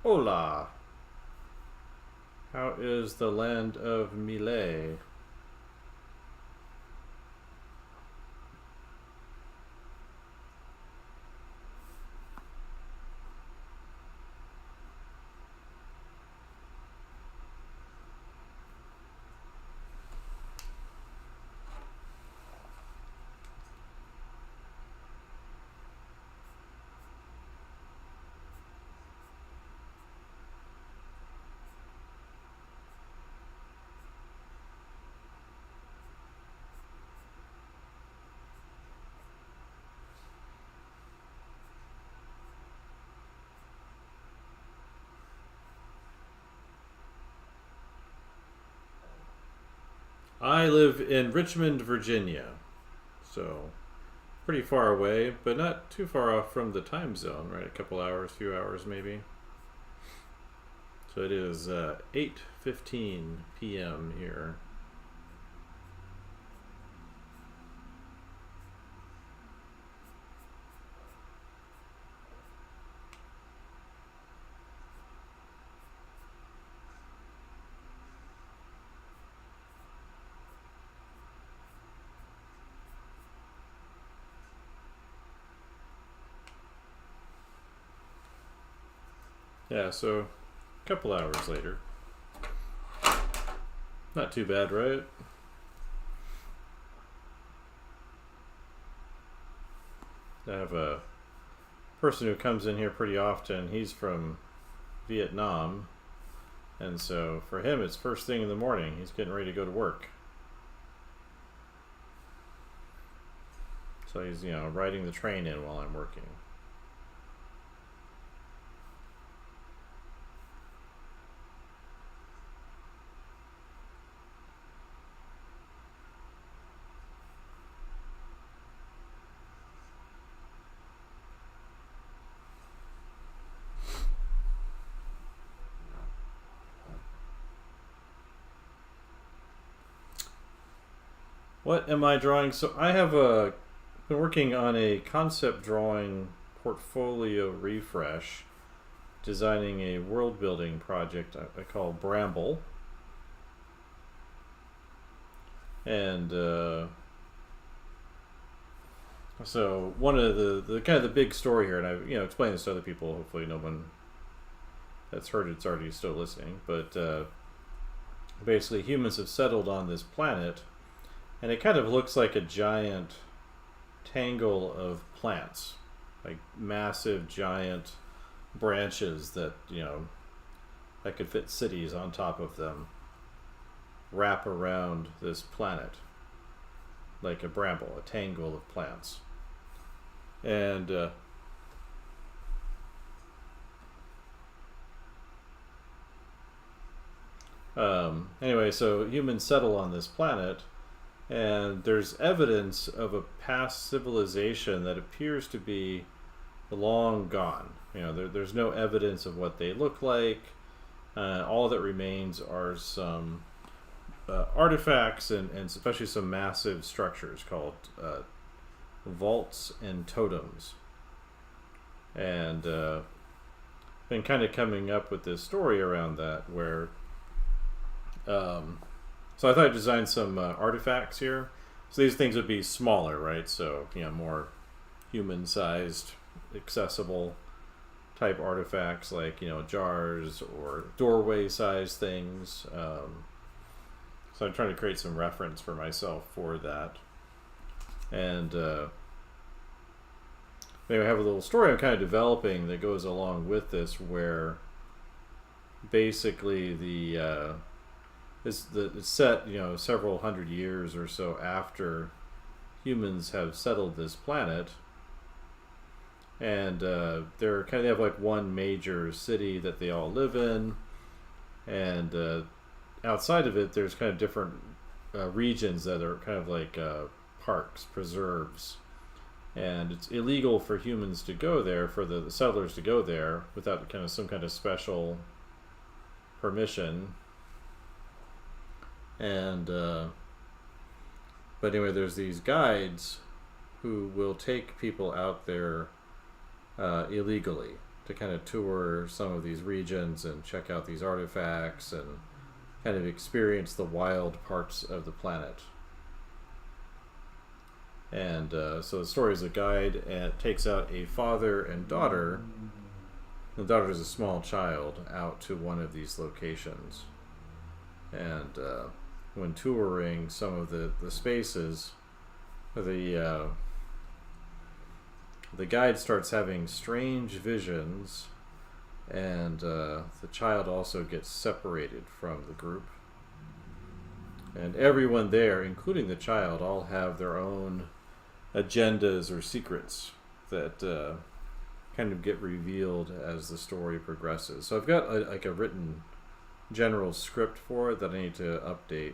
Hola. How is the land of Millet? I live in Richmond, Virginia. So, pretty far away, but not too far off from the time zone, right? A couple hours, few hours maybe. So it is 8:15 p.m. here. Yeah, so a couple hours later. Not too bad, right? I have a person who comes in here pretty often. He's from Vietnam, and so for him it's first thing in the morning. He's getting ready to go to work. So he's, riding the train in while I'm working. What am I drawing? So I have been working on a concept drawing portfolio refresh, designing a world building project I call Bramble. And so one of the kind of the big story here, and I've explained this to other people. Hopefully, no one that's heard it's already still listening. But basically, humans have settled on this planet, and it kind of looks like a giant tangle of plants, like massive, giant branches that that could fit cities on top of them, wrap around this planet like a bramble, a tangle of plants. And anyway, so humans settle on this planet, and there's evidence of a past civilization that appears to be long gone. There's no evidence of what they look like. All that remains are some artifacts and especially some massive structures called vaults and totems. And been kind of coming up with this story around that where so I thought I'd design some artifacts here. So these things would be smaller, right? So more human-sized, accessible type artifacts like jars or doorway-sized things. So I'm trying to create some reference for myself for that. And maybe I have a little story I'm kind of developing that goes along with this, where basically it's set several hundred years or so after humans have settled this planet, and they have like one major city that they all live in, and outside of it there's kind of different regions that are kind of like parks, preserves, and it's illegal for humans to go there, for the settlers to go there without kind of some kind of special permission. And but anyway, there's these guides who will take people out there illegally to kind of tour some of these regions and check out these artifacts and kind of experience the wild parts of the planet. And so the story is a guide and takes out a father and daughter. The daughter is a small child out to one of these locations. And when touring some of the spaces, the guide starts having strange visions, and the child also gets separated from the group. And everyone there, including the child, all have their own agendas or secrets that kind of get revealed as the story progresses. So I've got a written general script for it that I need to update.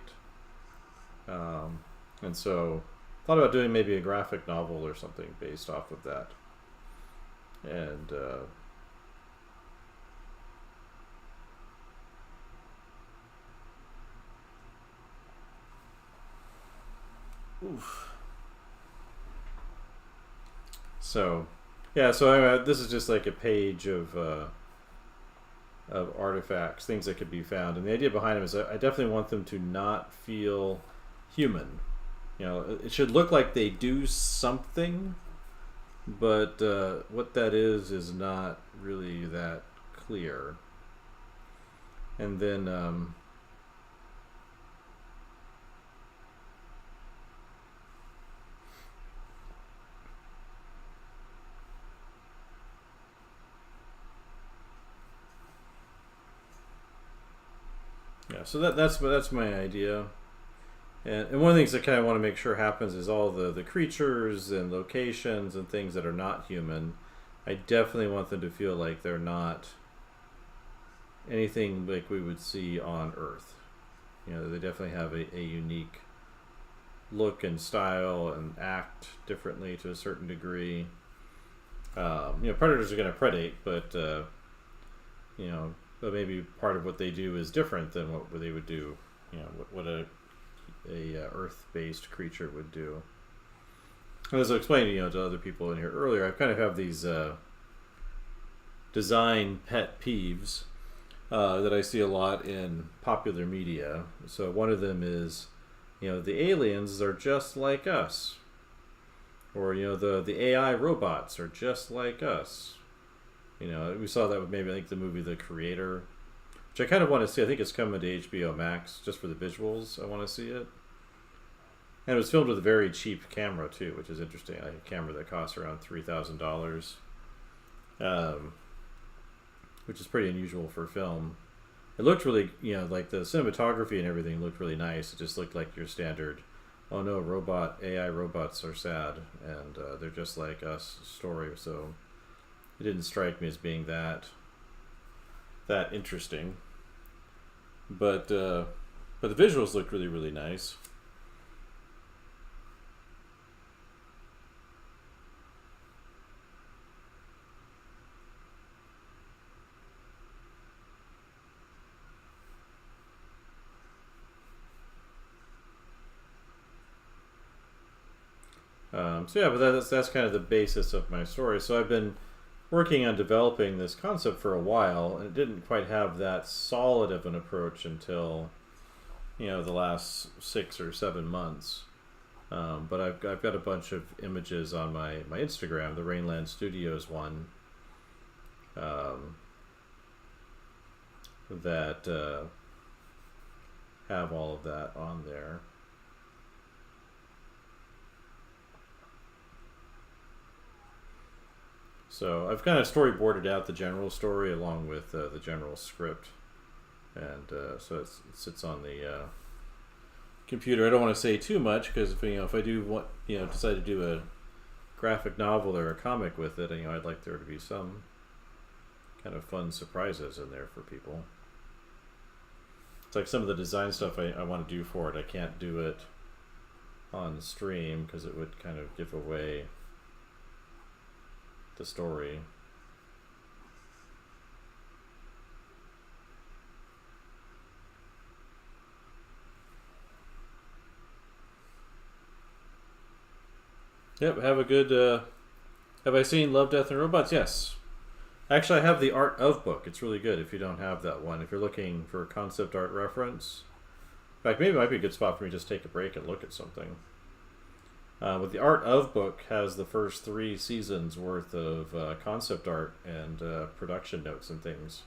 And so I thought about doing maybe a graphic novel or something based off of that. And oof. So yeah, so this is just like a page of artifacts, things that could be found, and the idea behind them is I definitely want them to not feel human. You know, it should look like they do something, but what that is not really that clear. And then yeah, so that's my idea. And one of the things I kind of want to make sure happens is all the creatures and locations and things that are not human, I definitely want them to feel like they're not anything like we would see on Earth. You know, they definitely have a unique look and style and act differently to a certain degree. Predators are going to predate, but but maybe part of what they do is different than what they would do. You know, what a Earth-based creature would do. And as I explained, to other people in here earlier, I kind of have these design pet peeves that I see a lot in popular media. So one of them is, the aliens are just like us, or the AI robots are just like us. We saw that with maybe I think the movie The Creator, which I kind of want to see. I think it's coming to HBO Max just for the visuals. I want to see it. And it was filmed with a very cheap camera too, which is interesting. Like a camera that costs around $3,000, which is pretty unusual for film. It looked really, like the cinematography and everything looked really nice. It just looked like your standard, oh no, AI robots are sad and they're just like us story. So it didn't strike me as being that interesting. But the visuals looked really, really nice. But that's kind of the basis of my story. So I've been working on developing this concept for a while, and it didn't quite have that solid of an approach until the last 6 or 7 months. But I've got a bunch of images on my Instagram, the Rainland Studios one, that have all of that on there. So I've kind of storyboarded out the general story along with the general script, and so it sits on the computer. I don't want to say too much because if I do want decide to do a graphic novel or a comic with it, I'd like there to be some kind of fun surprises in there for people. It's like some of the design stuff I want to do for it. I can't do it on stream because it would kind of give away the story. Yep, have a good Have I seen Love, Death, and Robots? Yes. Actually, I have the Art of book. It's really good if you don't have that one. If you're looking for a concept art reference. In fact, maybe it might be a good spot for me to just take a break and look at something. But the Art of book has the first 3 seasons worth of concept art and production notes and things.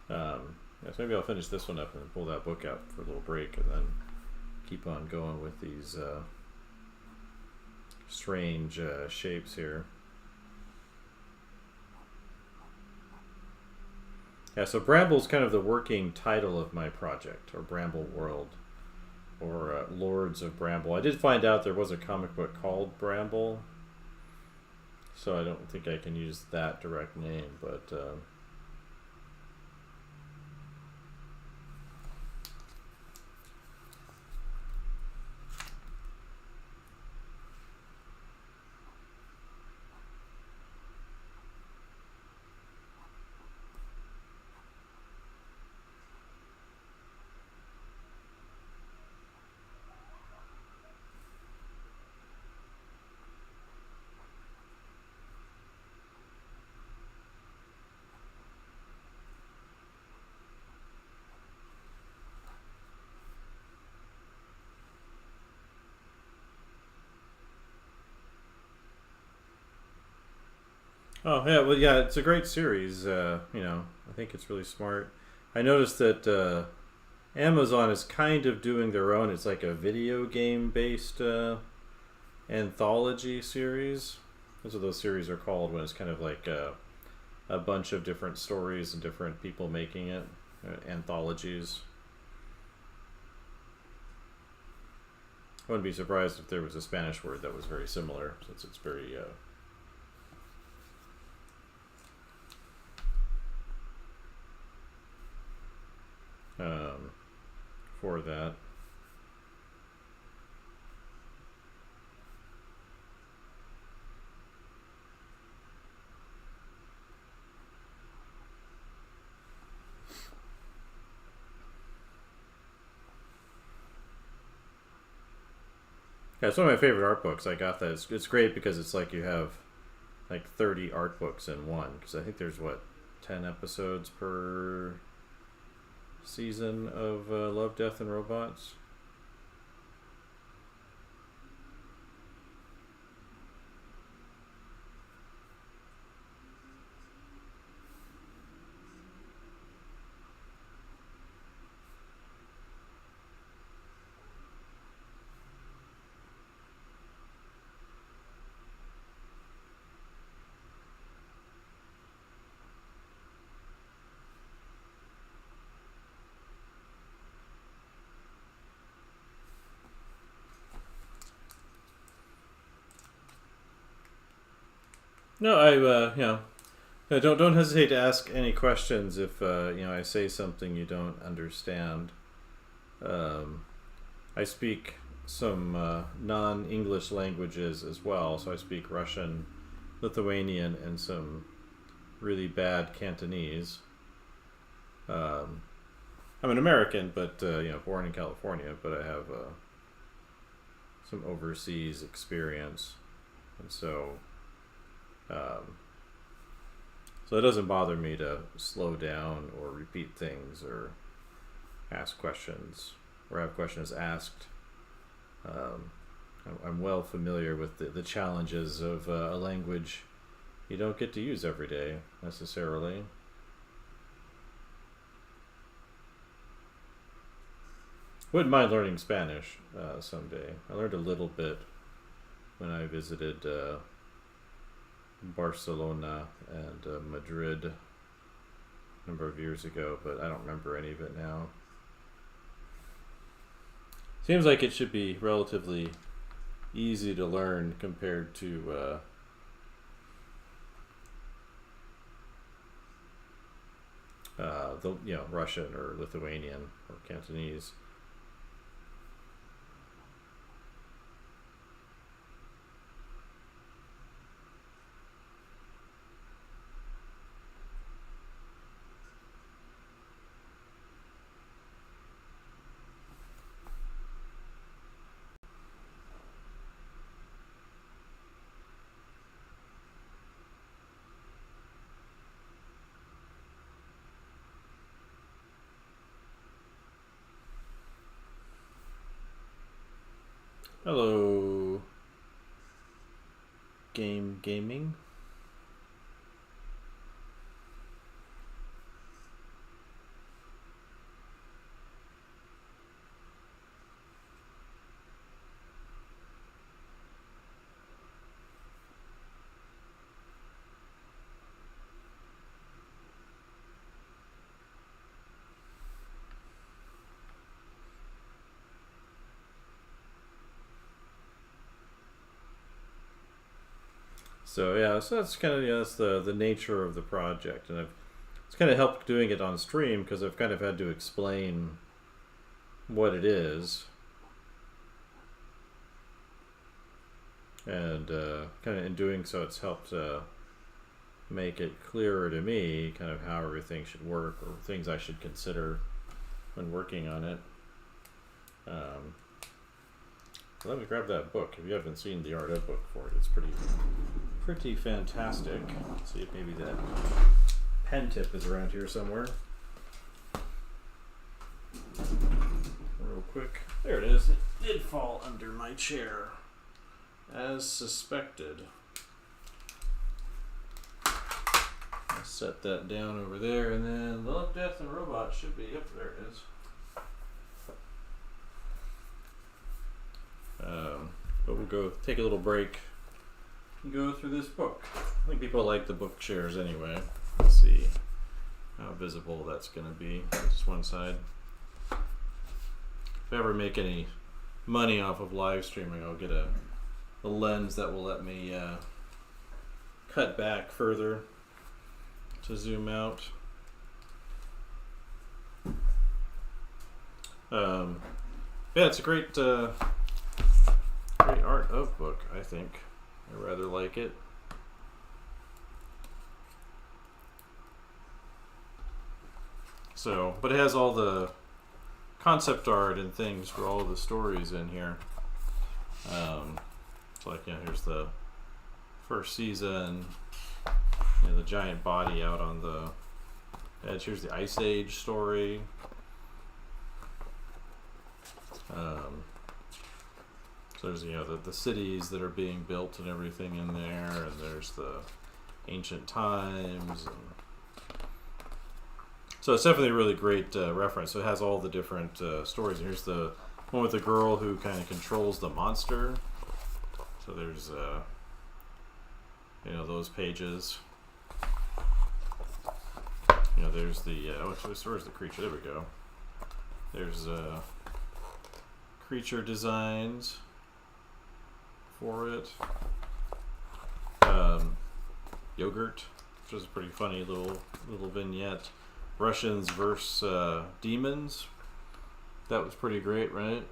Yes, maybe I'll finish this one up and pull that book out for a little break and then keep on going with these strange shapes here. Yeah, so Bramble's kind of the working title of my project, or Bramble World, or Lords of Bramble. I did find out there was a comic book called Bramble, so I don't think I can use that direct name, but oh yeah, well yeah, it's a great series. I think it's really smart. I noticed that Amazon is kind of doing their own. It's like a video game based anthology series. That's what those series are called when it's kind of like a bunch of different stories and different people making it. Anthologies. I wouldn't be surprised if there was a Spanish word that was very similar, since it's very for that. Yeah, it's one of my favorite art books. I got that. It's great because it's like you have like 30 art books in one. Because I think there's 10 episodes per season of Love, Death, and Robots. No, don't hesitate to ask any questions if I say something you don't understand. Um, I speak some non-English languages as well, so I speak Russian, Lithuanian, and some really bad Cantonese. Um, I'm an American, but born in California, but I have some overseas experience, and um, so it doesn't bother me to slow down or repeat things or ask questions or have questions asked. Um, I'm well familiar with the challenges of a language you don't get to use every day necessarily. Wouldn't mind learning Spanish someday. I learned a little bit when I visited Barcelona and Madrid a number of years ago, but I don't remember any of it now. Seems like it should be relatively easy to learn compared to the Russian or Lithuanian or Cantonese. Hello, gaming. So yeah, so that's kind of that's the nature of the project, and it's kind of helped doing it on stream because I've kind of had to explain what it is, and kind of in doing so, it's helped make it clearer to me, kind of how everything should work or things I should consider when working on it. Let me grab that book. If you haven't seen the art ed book for it, it's pretty fantastic. Let's see if maybe that pen tip is around here somewhere. Real quick. There it is. It did fall under my chair, as suspected. I'll set that down over there, and then Love, Death, and Robots should be. Yep, there it is. But we'll go take a little break and go through this book. I think people like the book shares anyway. Let's see how visible that's going to be. Just one side. If I ever make any money off of live streaming, I'll get a lens that will let me cut back further to zoom out. Yeah, it's a great art of book, I think. I rather like it. So, but it has all the concept art and things for all the stories in here. It's like, here's the first season, the giant body out on the edge. Here's the Ice Age story. So there's the cities that are being built and everything in there, and there's the ancient times. So it's definitely a really great reference. So it has all the different stories. And here's the one with the girl who kind of controls the monster. So there's those pages. There's the where's the creature? There we go. There's creature designs for it. Yogurt, which is a pretty funny little vignette. Russians versus demons. That was pretty great, right?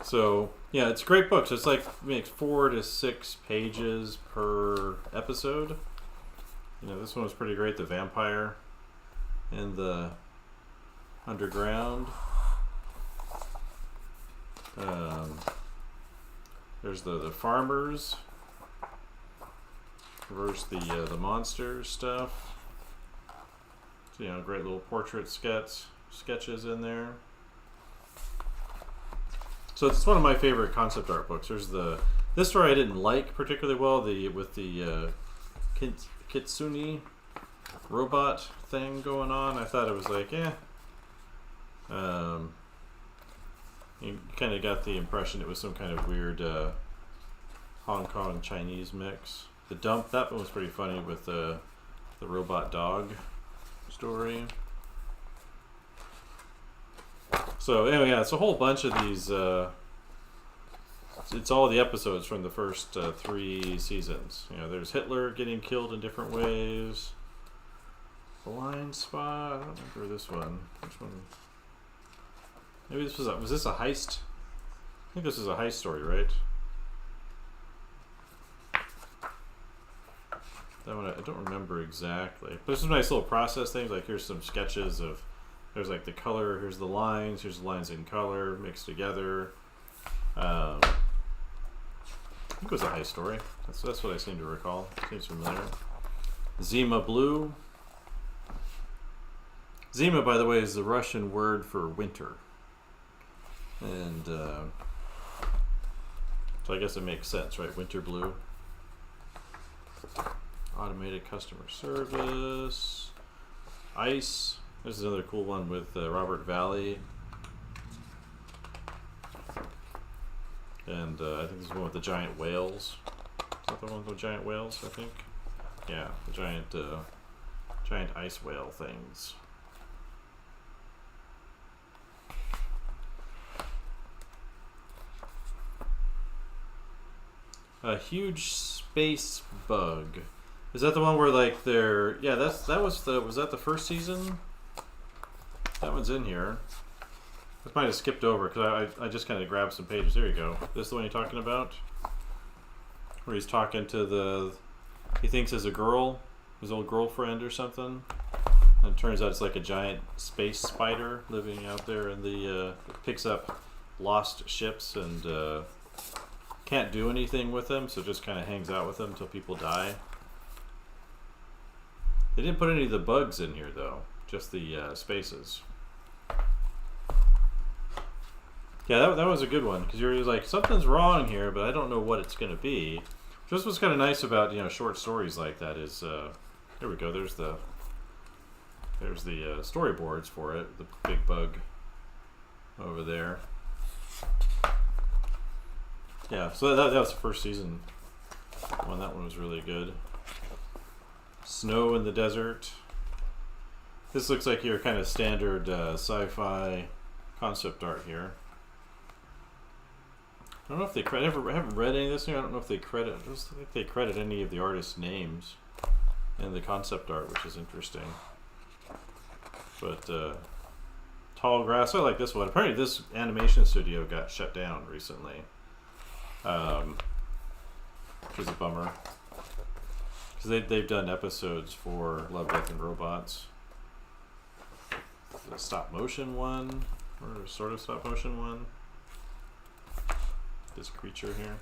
So yeah, it's a great book. So it's like 4 to 6 pages per episode. This one was pretty great. The vampire and the underground. There's the farmers versus the monsters stuff. So, great little portrait sketches in there. So it's one of my favorite concept art books. There's this story I didn't like particularly well, with the Kitsune robot thing going on. I thought it was like, you kind of got the impression it was some kind of weird Hong Kong Chinese mix. The dump, that one was pretty funny with the robot dog story. So anyway, yeah, it's a whole bunch of these. It's all the episodes from the first 3 seasons. There's Hitler getting killed in different ways. Blind spot. I don't remember this one. Which one? Maybe this was this a heist? I think this is a heist story, right? That one I don't remember exactly. But there's some nice little process things. Like here's some sketches of. There's like the color. Here's the lines. Here's the lines in color mixed together. I think it was a heist story. That's what I seem to recall. Seems familiar. Zima Blue. Zima, by the way, is the Russian word for winter. And So I guess it makes sense, right? Winter blue. Automated customer service. Ice. This is another cool one with Robert Valley. And I think this is one with the giant whales. Is that the one with the giant whales, I think? Yeah, the giant ice whale things. A huge space bug. Is that the one where like they're? Yeah, was that the first season? That one's in here. I might have skipped over because I just kind of grabbed some pages. There you go. This is the one you're talking about, where he's talking to he thinks is a girl, his old girlfriend or something, and it turns out it's like a giant space spider living out there in the picks up lost ships and can't do anything with them, so just kind of hangs out with them until people die. They didn't put any of the bugs in here though, just the spaces. Yeah, that was a good one, because you're like, something's wrong here, but I don't know what it's going to be. Just what's kind of nice about short stories like that is, here we go. There's the storyboards for it. The big bug over there. Yeah, so that was the first season one. That one was really good. Snow in the desert. This looks like your kind of standard sci-fi concept art here. I don't know if they credit. I haven't read any of this here. I don't know if they credit. I don't think they credit any of the artists' names in the concept art, which is interesting. But tall grass. I like this one. Apparently, this animation studio got shut down recently, which is a bummer because they've done episodes for Love, Death, and Robots. The stop motion one, or sort of stop motion one. This creature here.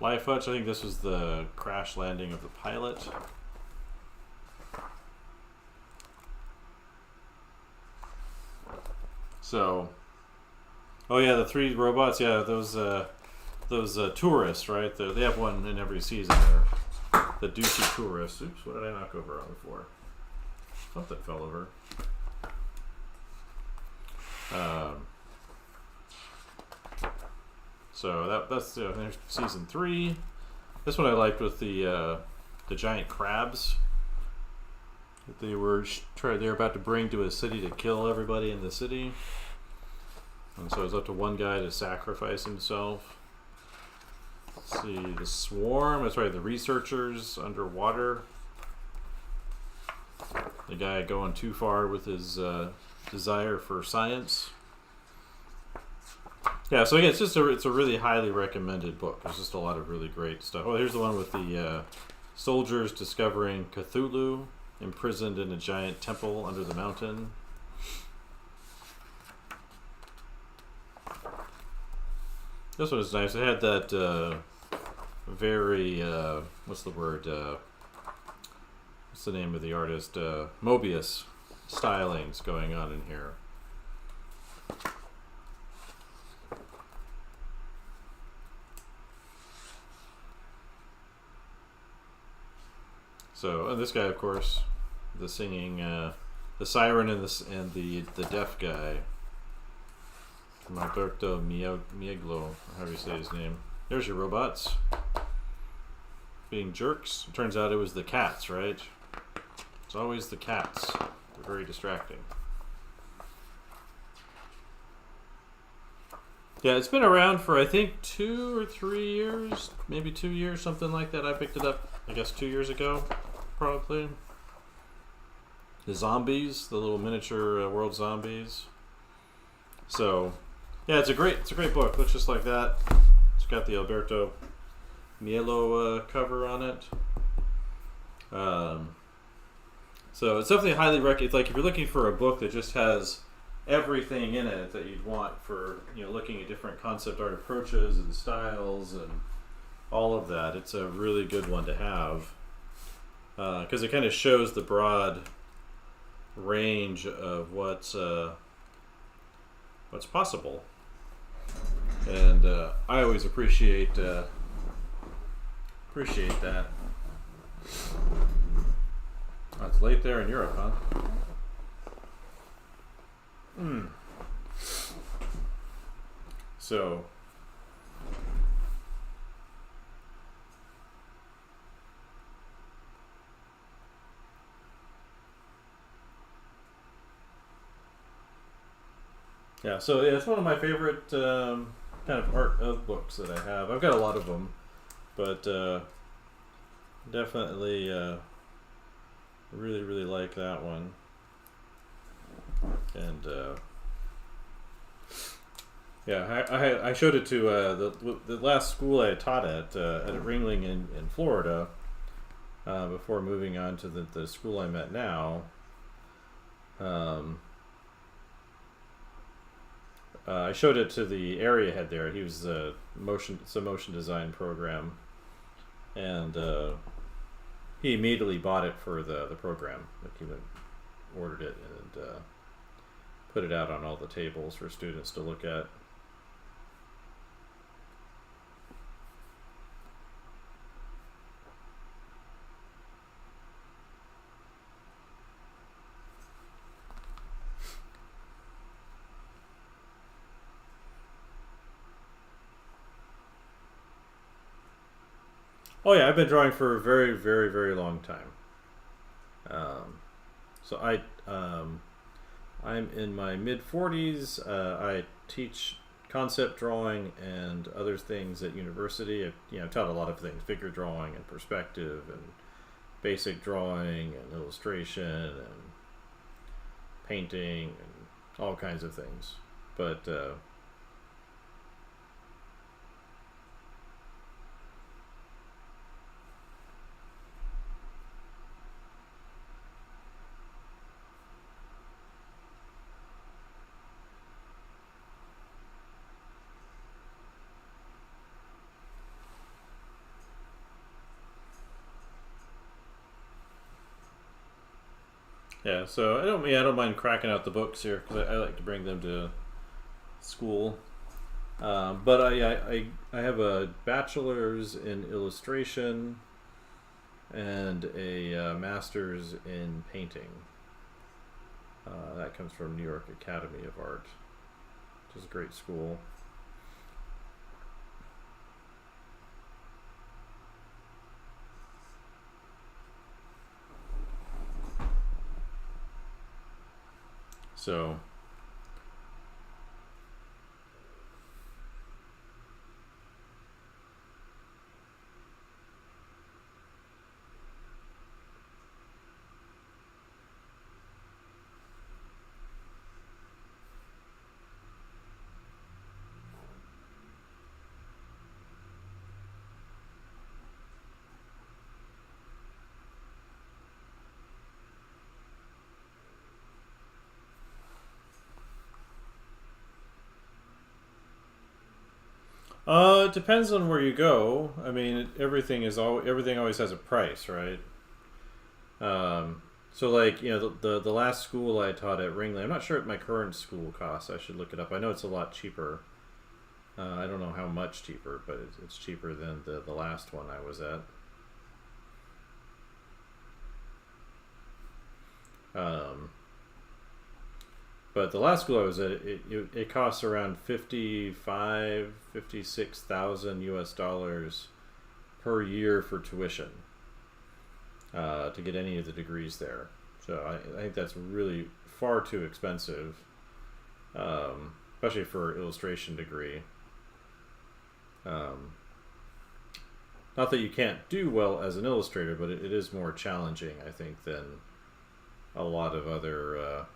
Life Hutch, I think this was the crash landing of the pilot. So, oh yeah, the 3 robots, yeah, those tourists, right? They have one in every season there. The douchey tourists. Oops, what did I knock over on before? Something fell over. So that's there's season 3. This one I liked with the giant crabs that they were about to bring to a city to kill everybody in the city, and so it was up to one guy to sacrifice himself. Let's see, the swarm. That's right, the researchers underwater. The guy going too far with his desire for science. Yeah, so again, it's a really highly recommended book. There's just a lot of really great stuff. Oh, here's the one with the soldiers discovering Cthulhu imprisoned in a giant temple under the mountain. This one is nice. It had that very what's the word? What's the name of the artist? Mobius stylings going on in here. So, and this guy, of course, the singing, the siren and the deaf guy, Alberto Mieglo, however you say his name. There's your robots being jerks. It turns out it was the cats, right? It's always the cats. They're very distracting. Yeah, it's been around for I think 2 or 3 years, maybe 2 years, something like that. I picked it up, I guess, 2 years ago, probably. The zombies, the little miniature world zombies. So, yeah, it's a great book. Looks just like that. It's got the Alberto Mielo cover on it. So it's definitely highly recommended. It's like if you're looking for a book that just has everything in it that you'd want for looking at different concept art approaches and styles and all of that, it's a really good one to have because it kind of shows the broad range of what's possible. and I always appreciate that. Oh, it's late there in Europe, huh? So, yeah, so yeah, it's one of my favorite kind of art of books that I have. I've got a lot of them, but definitely really, really like that one. And yeah, I showed it to the last school I taught at Ringling in Florida before moving on to the school I'm at now. I showed it to the area head there. He was it's a motion design program, and he immediately bought it for the program. Like he went, ordered it, and put it out on all the tables for students to look at. Oh yeah, I've been drawing for a very, very, very long time. Um, so I'm in my mid 40s. I teach concept drawing and other things at university. I've taught a lot of things: figure drawing and perspective and basic drawing and illustration and painting and all kinds of things. But yeah, so I don't mind cracking out the books here because I like to bring them to school. But I have a bachelor's in illustration and a master's in painting. That comes from New York Academy of Art, which is a great school. So it depends on where you go. I mean, everything always has a price, right? So like the last school I taught at Ringley, I'm not sure what my current school costs. I should look it up. I know it's a lot cheaper. I don't know how much cheaper, but it's cheaper than the last one I was at. Um, but the last school I was at, it costs around 56,000 US dollars per year for tuition to get any of the degrees there. So I think that's really far too expensive, especially for illustration degree. Not that you can't do well as an illustrator, but it is more challenging, I think, than a lot of other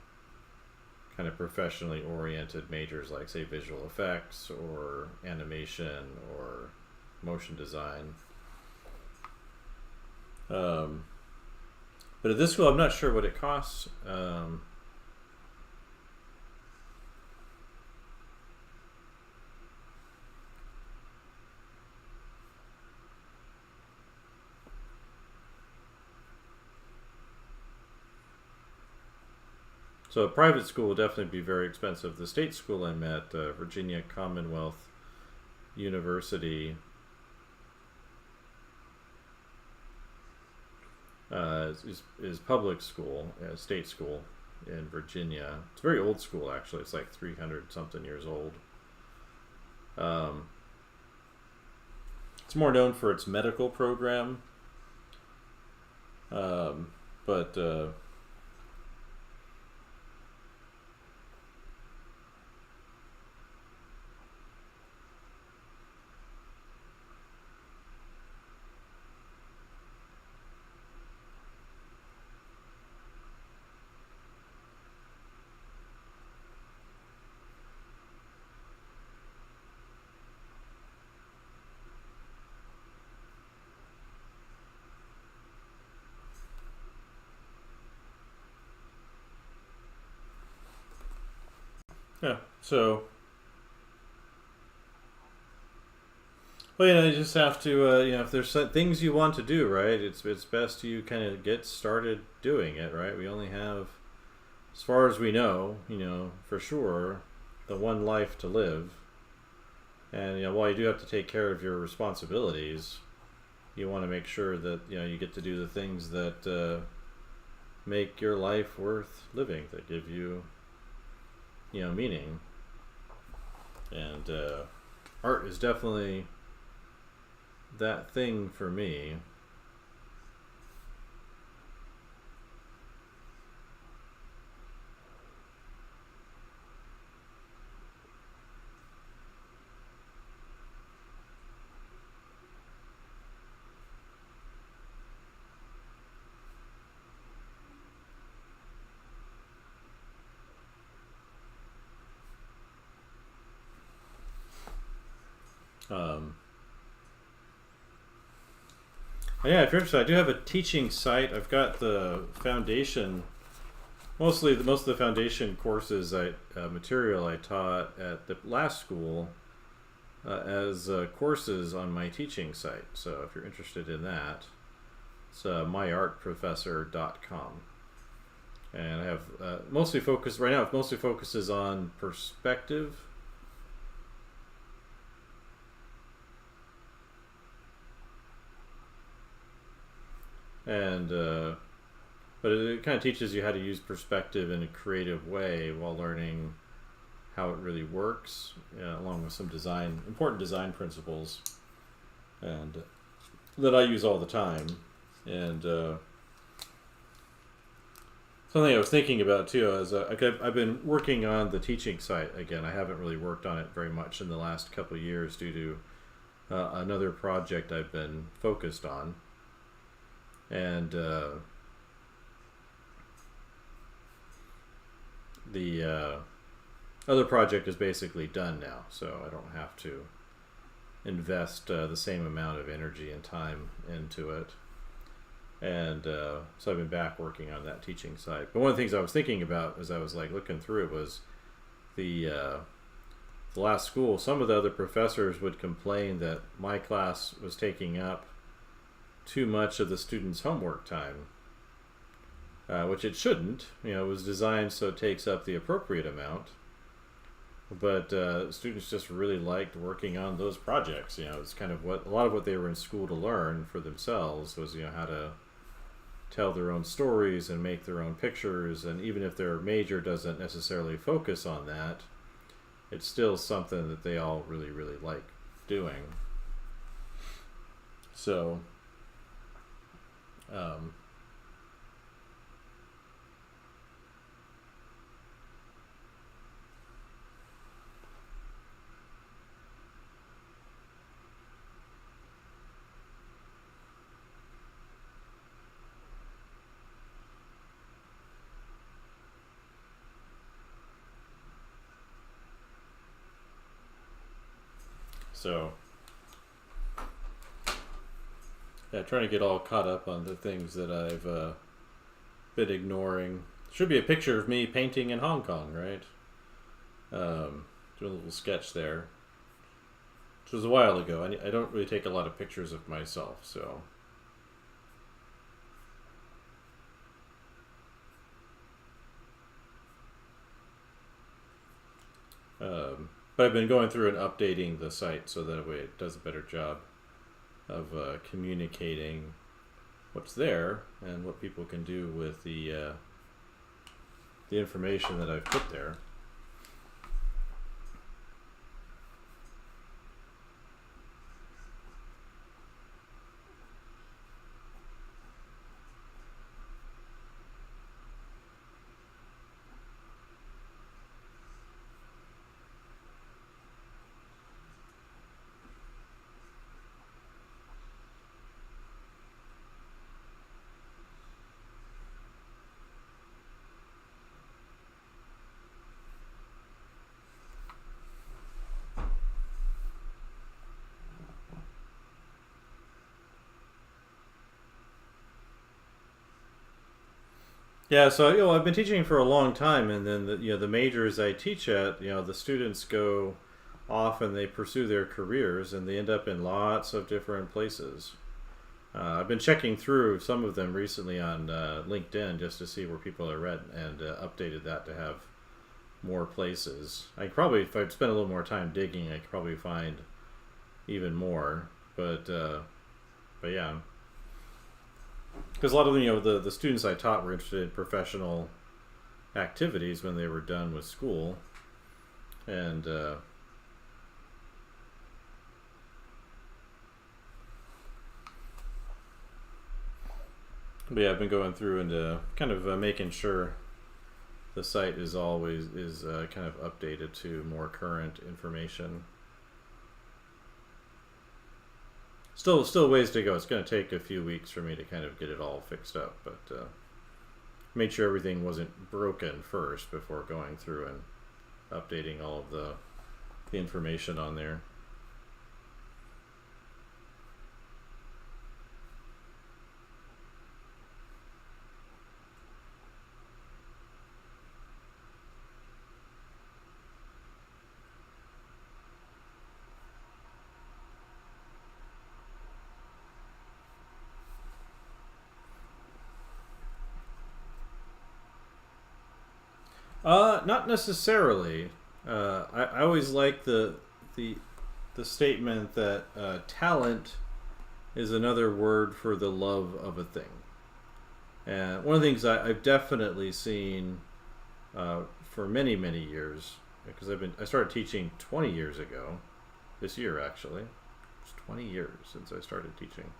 kind of professionally oriented majors like, say, visual effects or animation or motion design. But at this school, I'm not sure what it costs. So a private school will definitely be very expensive. The state school I'm at, Virginia Commonwealth University, is public school, state school in Virginia. It's a very old school, actually. It's like 300 something years old. It's more known for its medical program, but yeah. So, well, you just have to, if there's things you want to do, right? It's best you kind of get started doing it, right? We only have, as far as we know, for sure, the one life to live. And while you do have to take care of your responsibilities, you want to make sure that you get to do the things that make your life worth living, that give you meaning. And art is definitely that thing for me. Yeah, if you're interested, I do have a teaching site. I've got the foundation, most of the foundation courses material I taught at the last school as courses on my teaching site. So if you're interested in that, it's myartprofessor.com. And I have mostly focused right now. It mostly focuses on perspective. And but it kind of teaches you how to use perspective in a creative way while learning how it really works, along with some important design principles, and that I use all the time. And something I was thinking about too is I've been working on the teaching site again. I haven't really worked on it very much in the last couple of years due to another project I've been focused on. And the other project is basically done now, so I don't have to invest the same amount of energy and time into it. And so I've been back working on that teaching site. But one of the things I was thinking about as I was looking through it was the last school. Some of the other professors would complain that my class was taking up too much of the students' homework time, which it shouldn't. It was designed so it takes up the appropriate amount. But students just really liked working on those projects. It's kind of a lot of what they were in school to learn for themselves was how to tell their own stories and make their own pictures. And even if their major doesn't necessarily focus on that, it's still something that they all really, really like doing. So yeah, trying to get all caught up on the things that I've been ignoring. Should be a picture of me painting in Hong Kong, right? Doing a little sketch there, which was a while ago. I don't really take a lot of pictures of myself, so. But I've been going through and updating the site so that way it does a better job of communicating what's there and what people can do with the information that I've put there. Yeah, so I've been teaching for a long time, and then the majors I teach at, the students go off and they pursue their careers, and they end up in lots of different places. I've been checking through some of them recently on LinkedIn just to see where people are at, and updated that to have more places. I probably, if I'd spent a little more time digging, I could probably find even more. But yeah. Because a lot of the students I taught were interested in professional activities when they were done with school, and but yeah, I've been going through and kind of making sure the site is always kind of updated to more current information. Still ways to go. It's going to take a few weeks for me to kind of get it all fixed up, but made sure everything wasn't broken first before going through and updating all of the information on there. Not necessarily. I always like the the statement that talent is another word for the love of a thing. And one of the things I've definitely seen for many years, because I started teaching 20 years ago, this year actually. It's 20 years since I started teaching.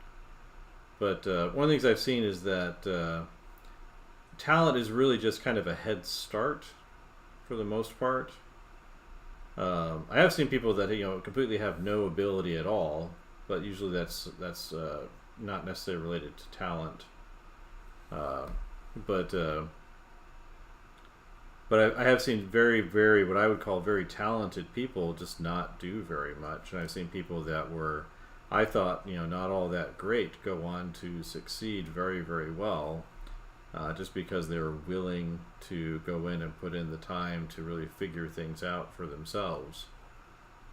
But one of the things I've seen is that talent is really just kind of a head start for the most part. I have seen people that completely have no ability at all, but usually that's not necessarily related to talent. But I have seen very what I would call very talented people just not do very much, and I've seen people that were, I thought, not all that great, go on to succeed very well, just because they were willing to go in and put in the time to really figure things out for themselves,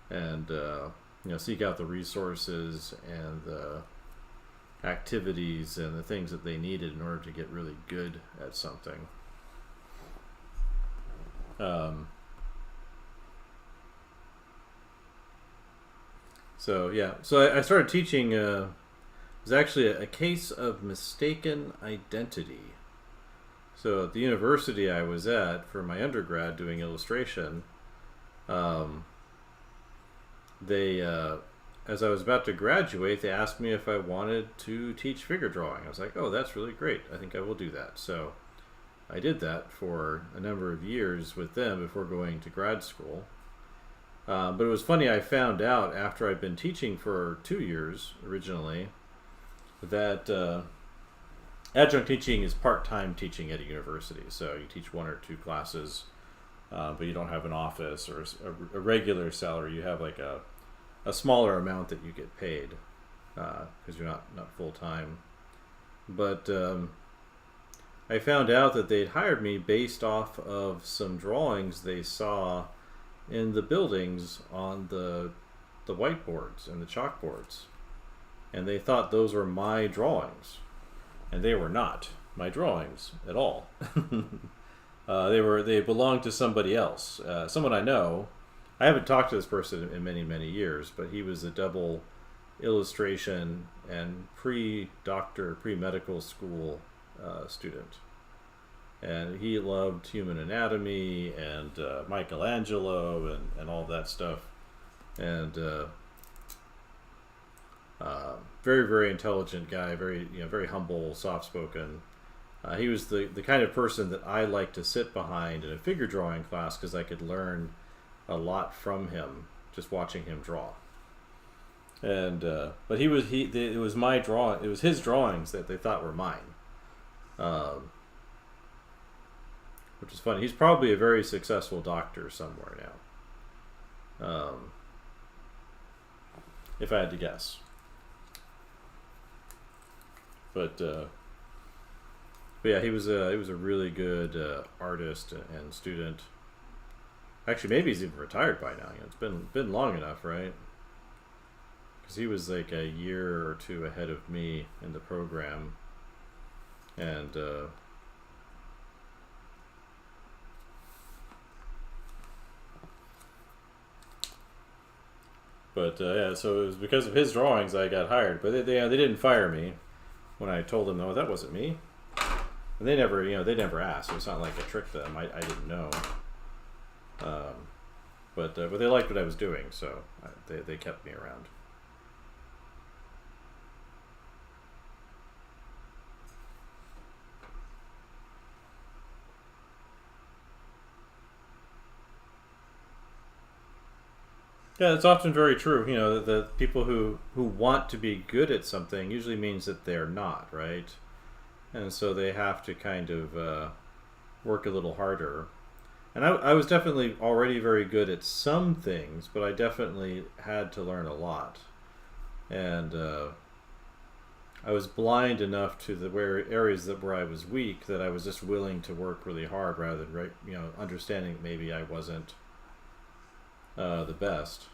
and seek out the resources and the activities and the things that they needed in order to get really good at something. So I started teaching. It was actually a case of mistaken identity. So at the university I was at for my undergrad doing illustration, they as I was about to graduate, they asked me if I wanted to teach figure drawing. I was like, oh, that's really great. I think I will do that. So I did that for a number of years with them before going to grad school. But it was funny, I found out after I'd been teaching for 2 years originally that adjunct teaching is part-time teaching at a university. So you teach 1 or 2 classes, but you don't have an office or a regular salary. You have like a smaller amount that you get paid because you're not full-time. But I found out that they'd hired me based off of some drawings they saw in the buildings on the whiteboards and the chalkboards, and they thought those were my drawings, and they were not my drawings at all. They belonged to somebody else, someone I know, I haven't talked to this person in many, many years, but he was a double illustration and pre-doctor, pre-medical school student. And he loved human anatomy and Michelangelo and all that stuff. And very, very intelligent guy, very, very humble, soft-spoken. He was the kind of person that I like to sit behind in a figure drawing class because I could learn a lot from him just watching him draw. And but it was my drawing. It was his drawings that they thought were mine, which is funny. He's probably a very successful doctor somewhere now, if I had to guess. But yeah, he was a really good artist and student. Actually, maybe he's even retired by now. It's been long enough, right? Because he was like a year or two ahead of me in the program, and yeah. So it was because of his drawings I got hired, but they didn't fire me when I told them, no, that wasn't me. And they never asked. So it's not like I tricked them. I didn't know. But they liked what I was doing, so they kept me around. Yeah, it's often very true. The people who want to be good at something usually means that they're not, right? And so they have to kind of work a little harder. And I was definitely already very good at some things, but I definitely had to learn a lot. And I was blind enough to the areas where I was weak that I was just willing to work really hard rather than understanding that maybe I wasn't the best.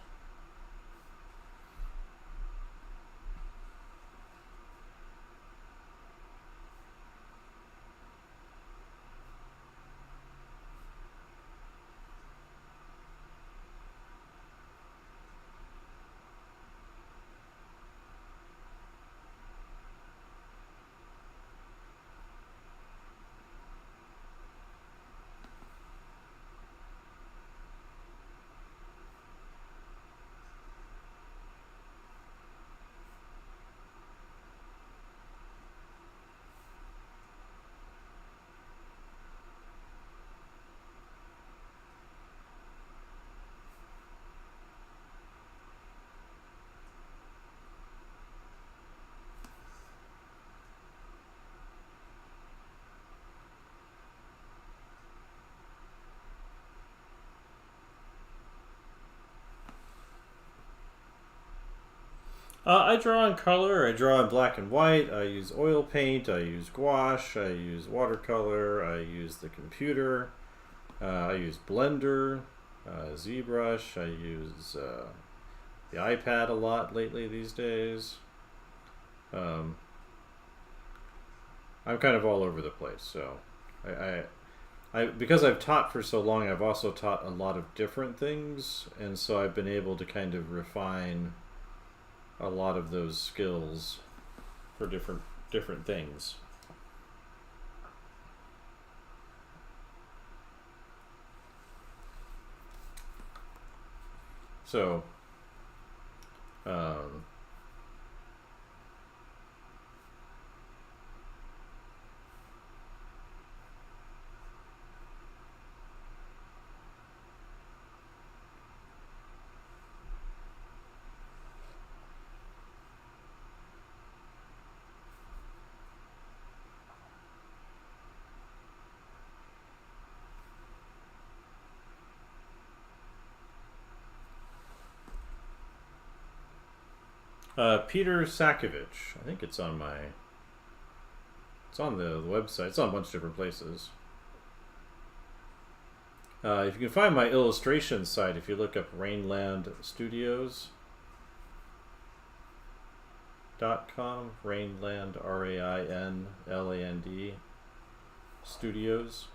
I draw in color. I draw in black and white. I use oil paint. I use gouache. I use watercolor. I use the computer. I use Blender, ZBrush. I use the iPad a lot lately these days. I'm kind of all over the place. So I because I've taught for so long, I've also taught a lot of different things, and so I've been able to kind of refine a lot of those skills for different things. So Peter Sakovich. I think it's on the website. It's on a bunch of different places. If you can find my illustration site, if you look up Rainland Studios.com, Rainland, Rainland Studios.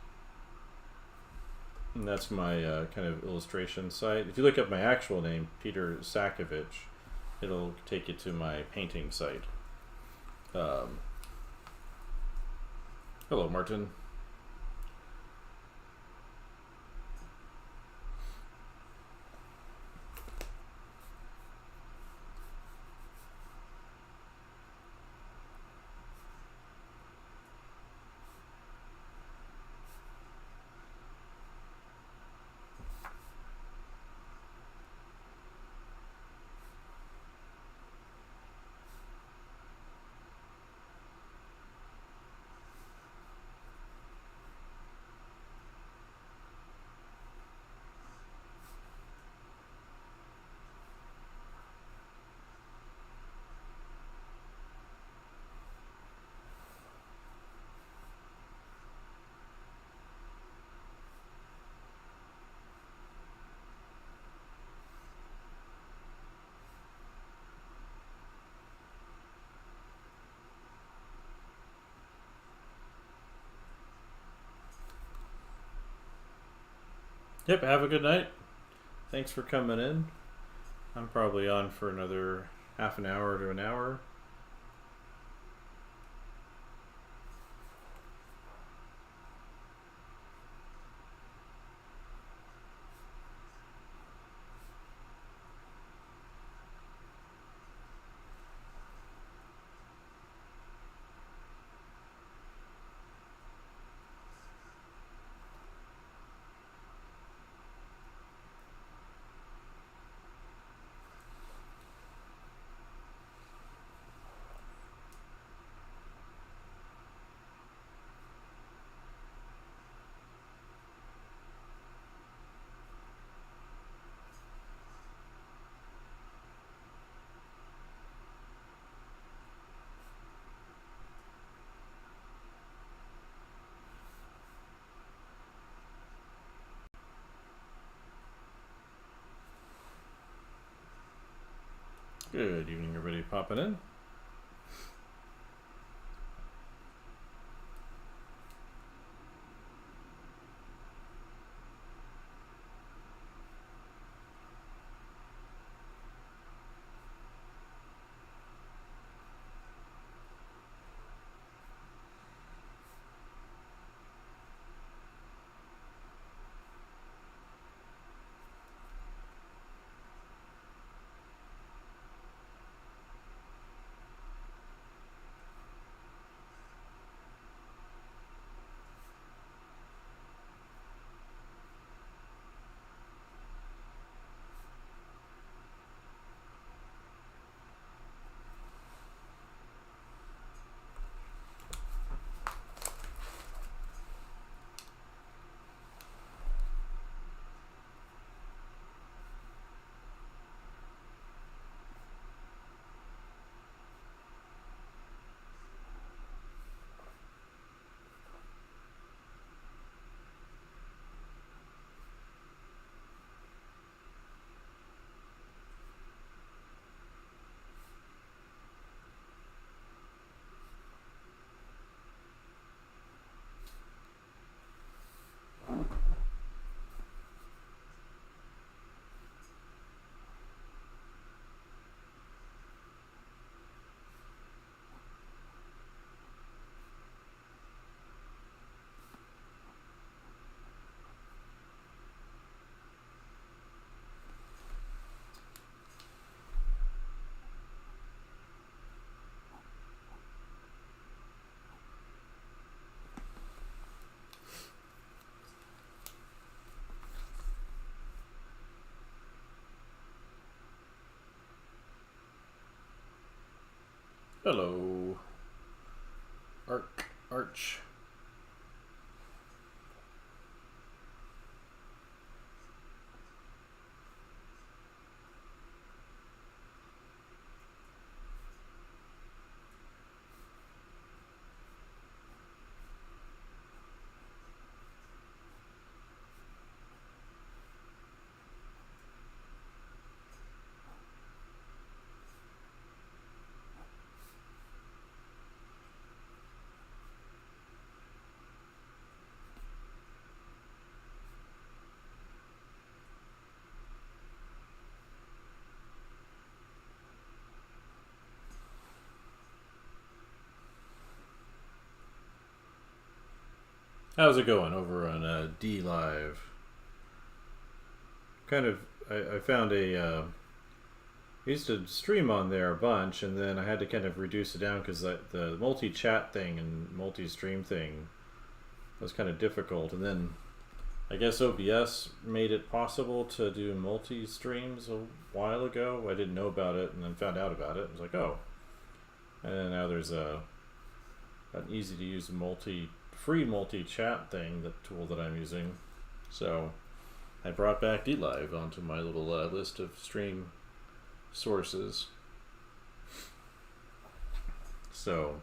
And that's my kind of illustration site. If you look up my actual name, Peter Sakovich, it'll take you to my painting site. Hello, Martin. Yep, have a good night. Thanks for coming in. I'm probably on for another half an hour to an hour. Good evening, everybody popping in. Hello, Arch. How's it going over on D Live? Kind of, I found I used to stream on there a bunch, and then I had to kind of reduce it down because the multi-chat thing and multi-stream thing was kind of difficult. And then I guess OBS made it possible to do multi-streams a while ago. I didn't know about it, and then found out about it. I was like, oh. And then now there's an easy-to-use free multi-chat thing, the tool that I'm using. So I brought back DLive onto my little list of stream sources. So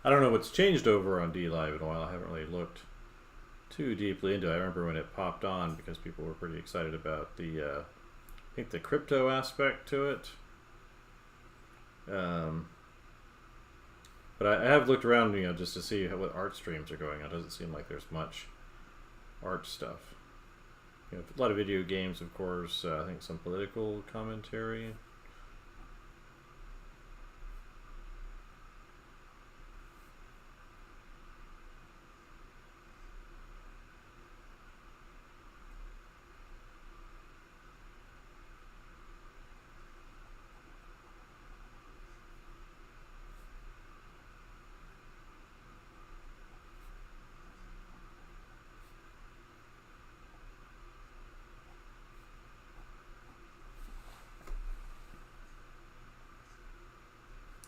I don't know what's changed over on DLive in a while. I haven't really looked too deeply into it. I remember when it popped on because people were pretty excited about the I think the crypto aspect to it. But I have looked around, just to see what art streams are going on. It doesn't seem like there's much art stuff. A lot of video games, of course. I think some political commentary.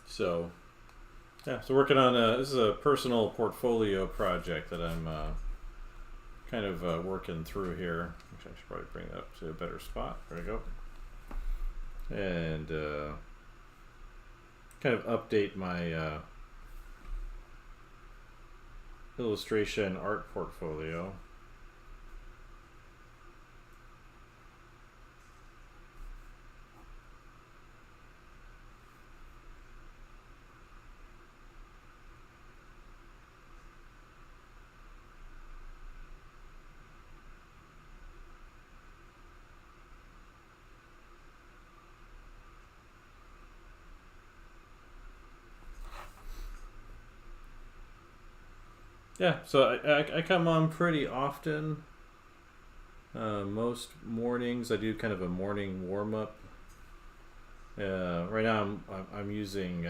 So, yeah, so working on this is a personal portfolio project that I'm kind of working through here. Actually, I should probably bring that up to a better spot. There we go. And kind of update my illustration art portfolio. Yeah, so I come on pretty often. Most mornings I do kind of a morning warm up. Right now I'm using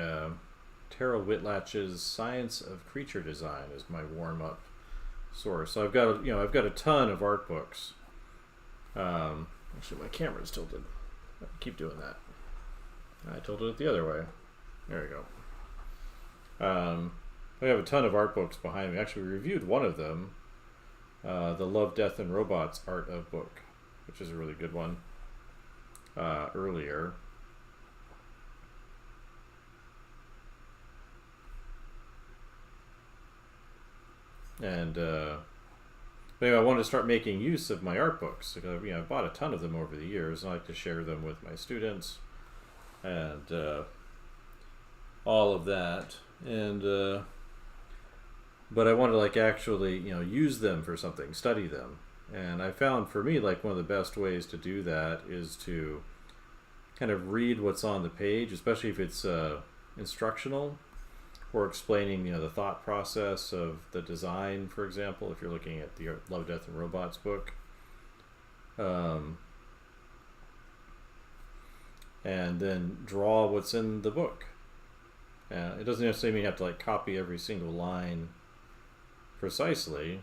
Tara Whitlatch's Science of Creature Design as my warm up source. So I've got a ton of art books. Actually, my camera's tilted. I keep doing that. I tilted it the other way. There we go. I have a ton of art books behind me. Actually, we reviewed one of them, the Love, Death, and Robots Art of Book, which is a really good one, earlier. And but anyway, I wanted to start making use of my art books because I've bought a ton of them over the years, and I like to share them with my students and all of that. And but I want to actually use them for something, study them. And I found for me one of the best ways to do that is to kind of read what's on the page, especially if it's instructional or explaining the thought process of the design, for example, if you're looking at the Love, Death, and Robots book. And then draw what's in the book. It doesn't necessarily mean you have to copy every single line precisely.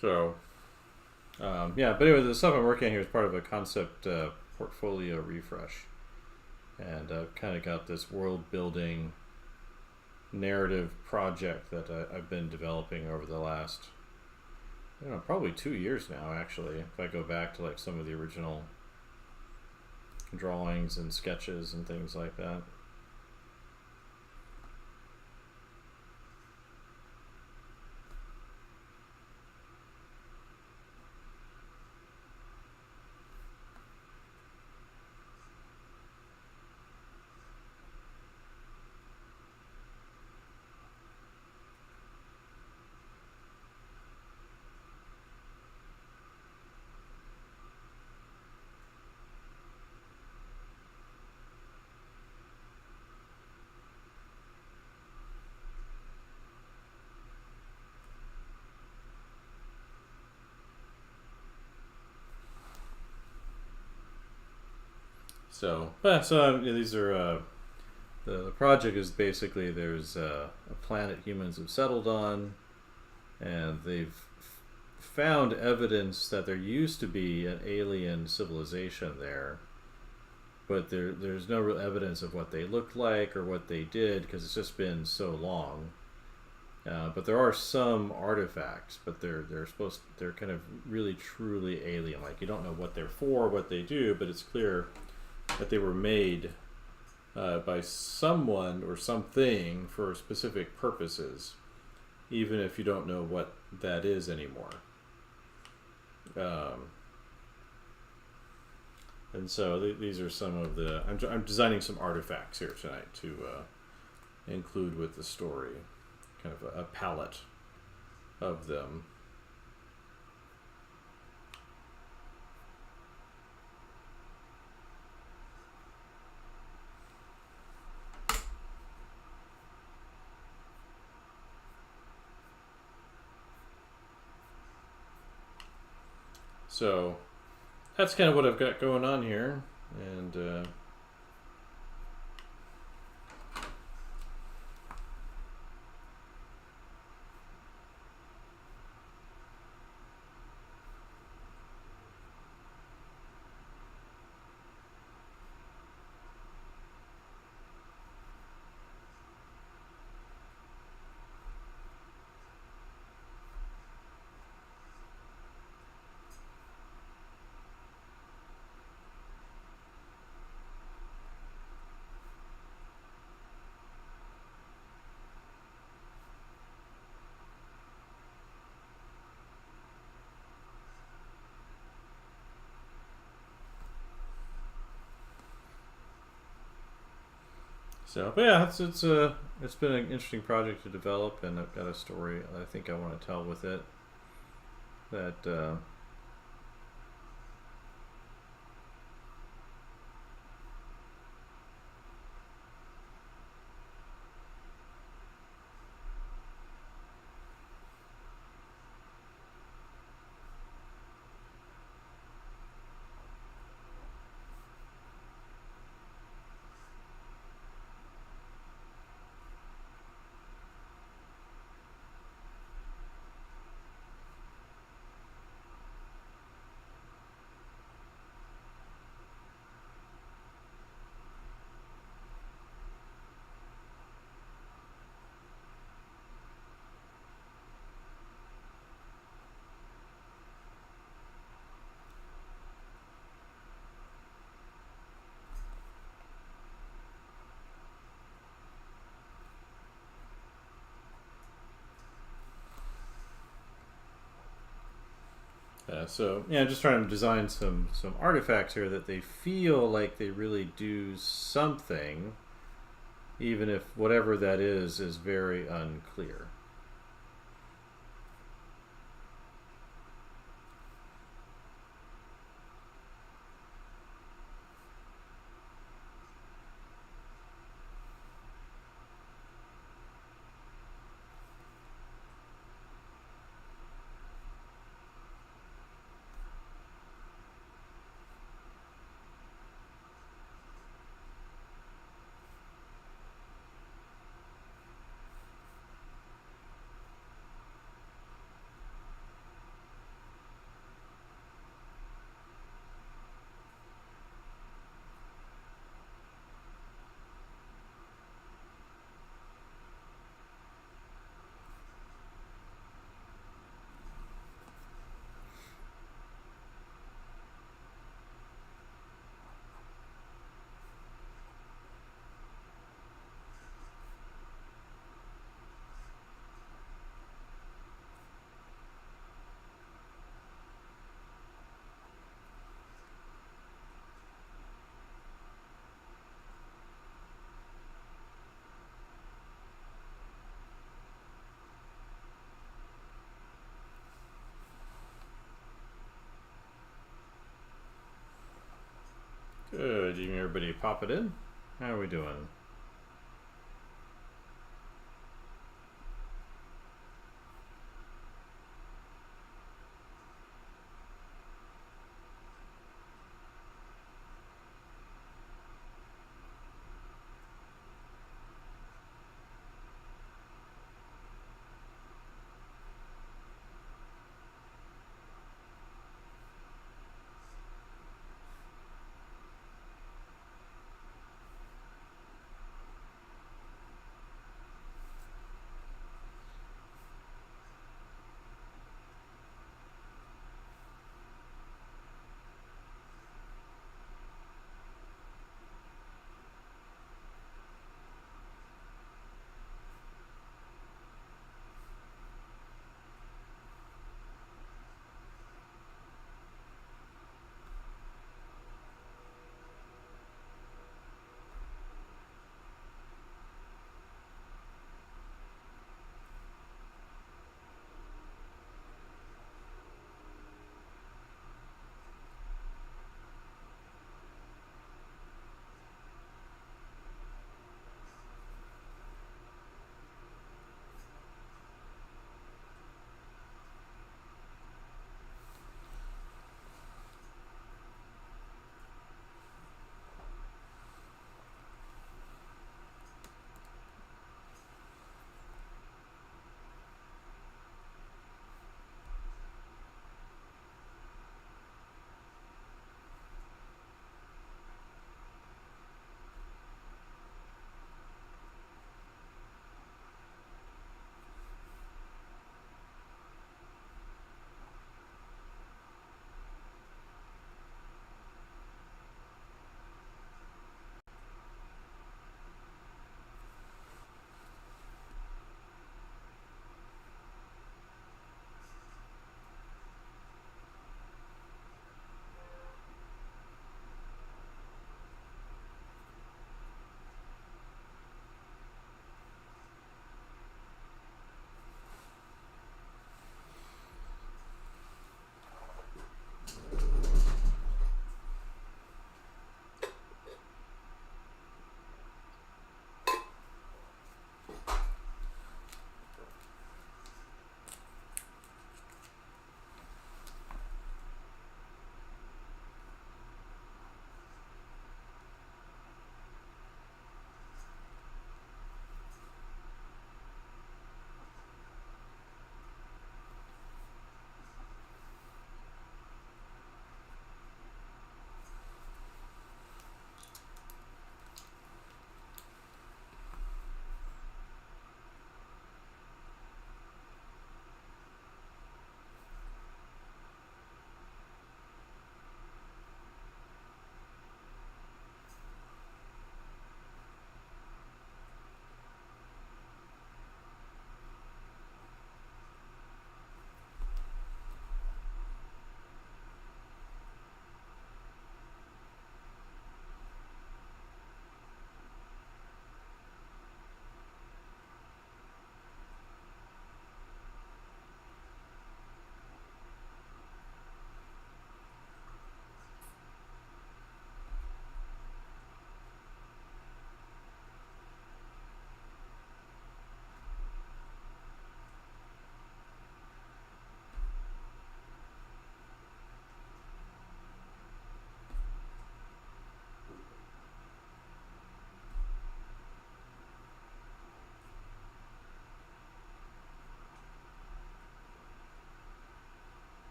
So, yeah, but anyway, the stuff I'm working on here is part of a concept portfolio refresh. And I've kind of got this world building narrative project that I've been developing over the last, probably 2 years now, actually. If I go back to like some of the original drawings and sketches and things like that. These are the project is basically there's a planet humans have settled on, and they've found evidence that there used to be an alien civilization there, but there's no real evidence of what they looked like or what they did because it's just been so long. But there are some artifacts, but they're kind of really truly alien. Like you don't know what they're for, what they do, but it's clear that they were made by someone or something for specific purposes, even if you don't know what that is anymore. And so these are some of the. I'm designing some artifacts here tonight to include with the story, kind of a palette of them. So that's kind of what I've got going on here, and but yeah, it's been an interesting project to develop, and I've got a story I think I want to tell with it. That just trying to design some artifacts here that they feel like they really do something, even if whatever that is very unclear. Good evening, everybody. Pop it in. How are we doing?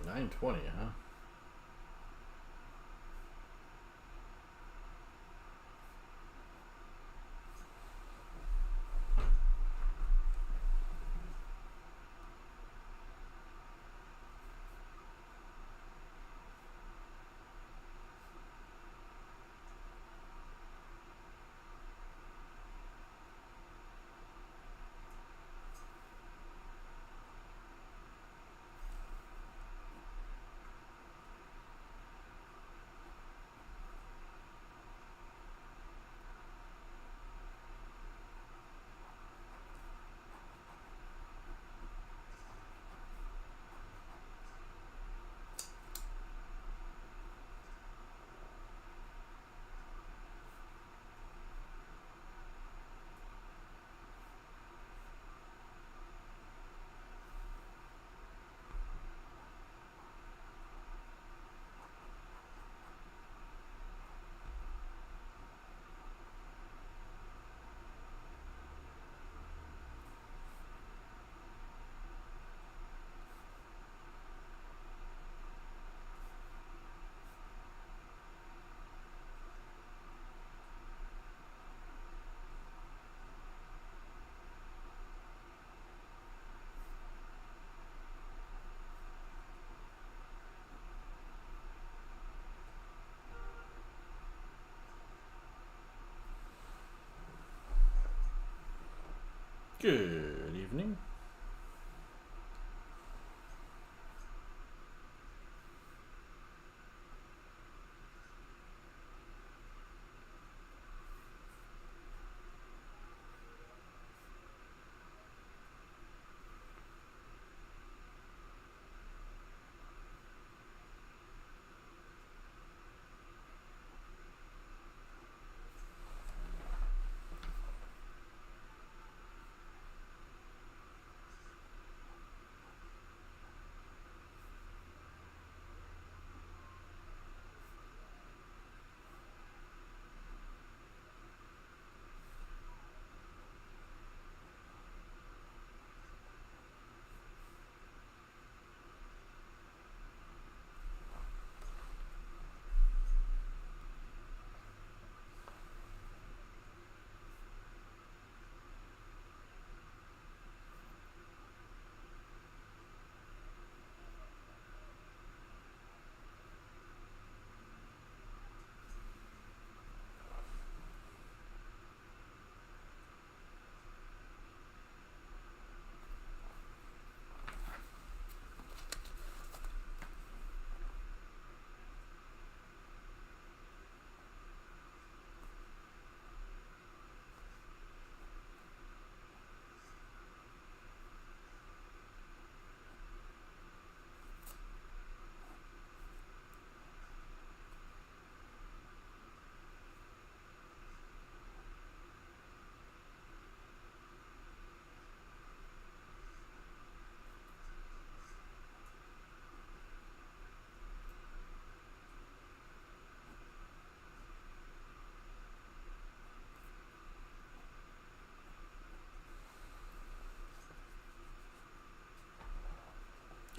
9:20, huh? Good evening.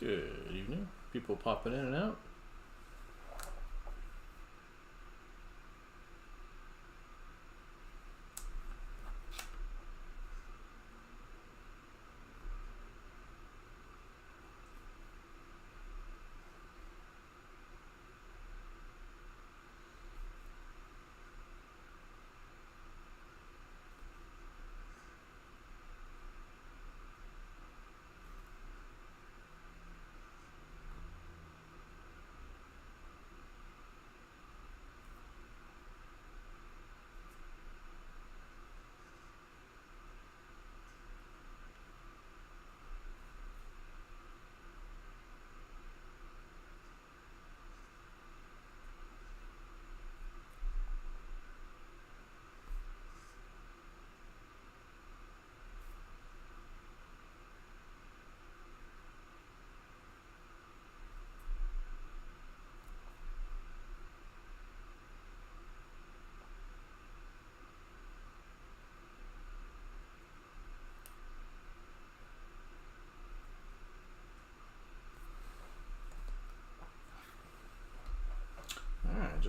Good evening. People popping in and out.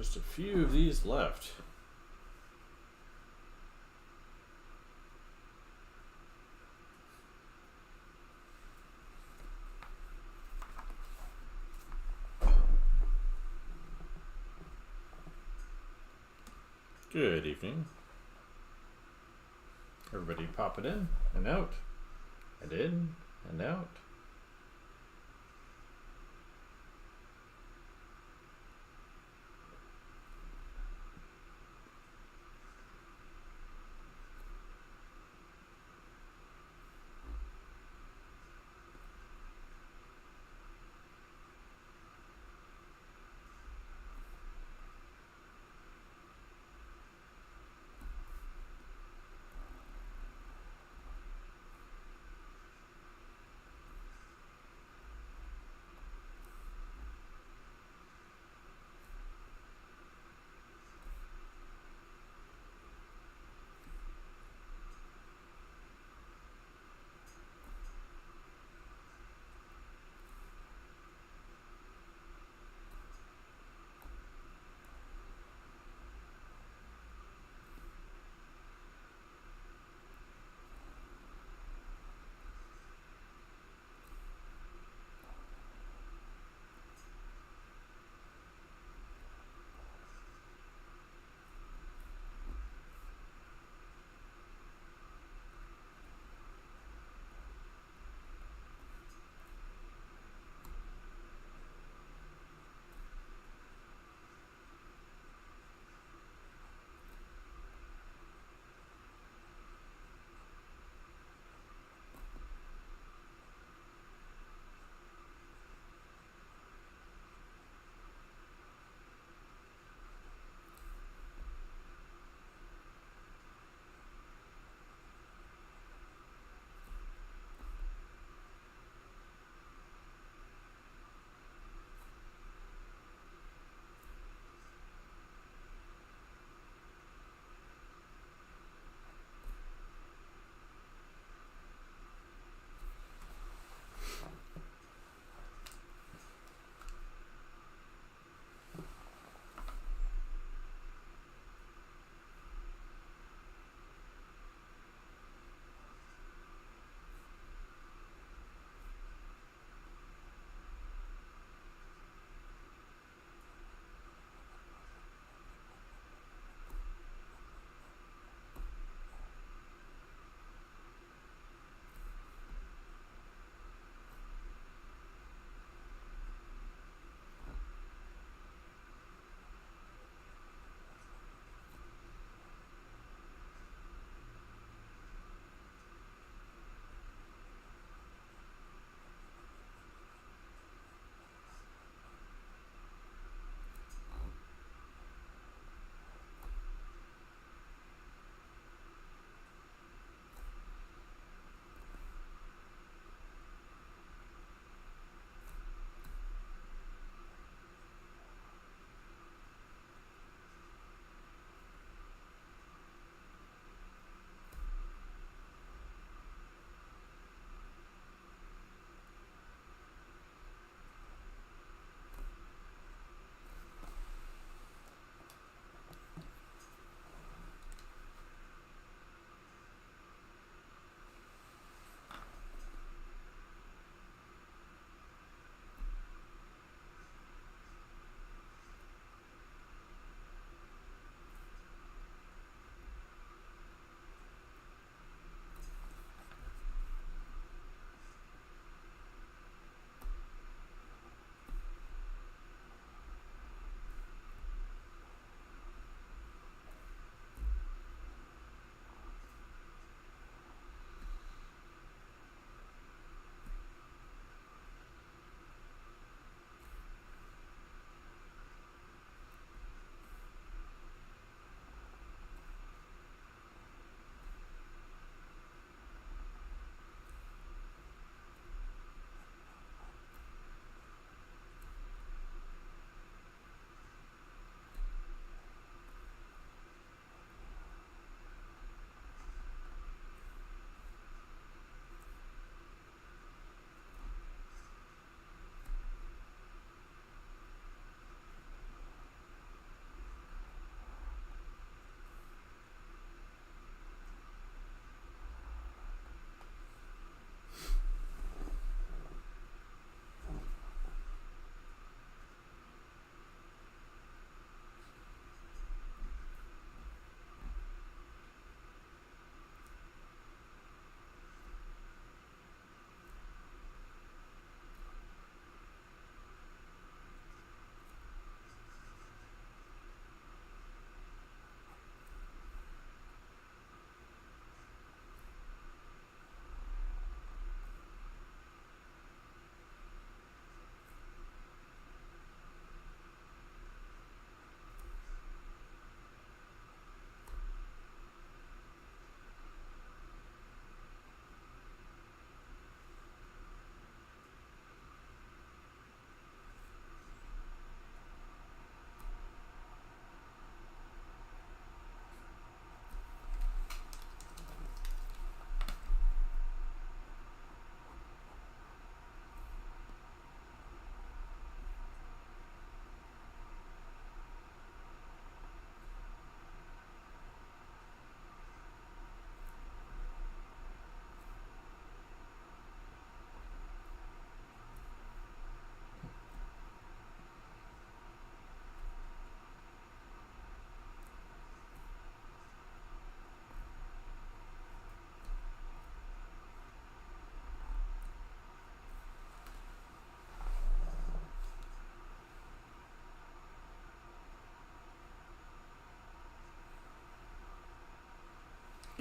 just a few of these left. Good evening. Everybody pop it in and out and in and out.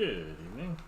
Good evening.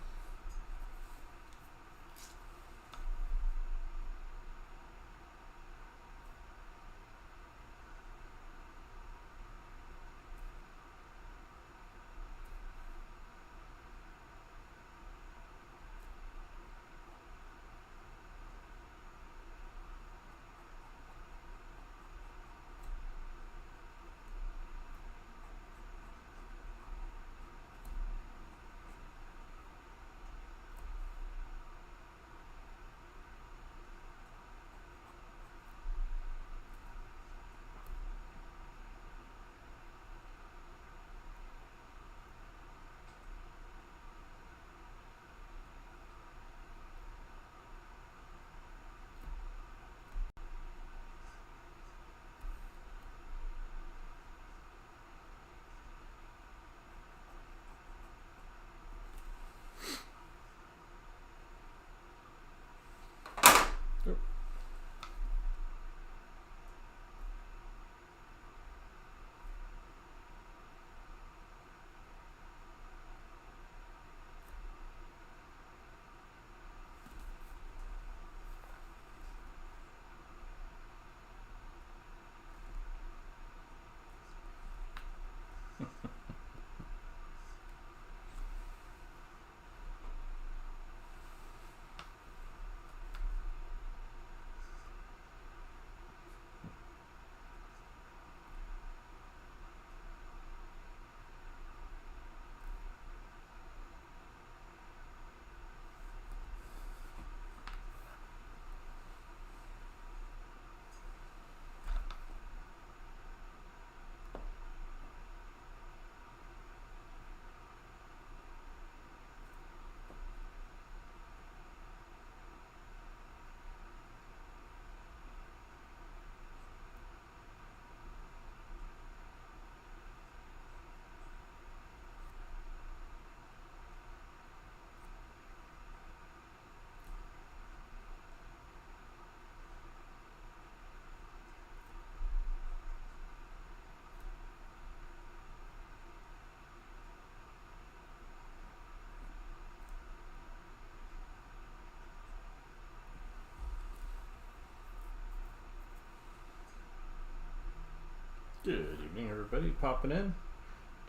Good evening, everybody. Popping in.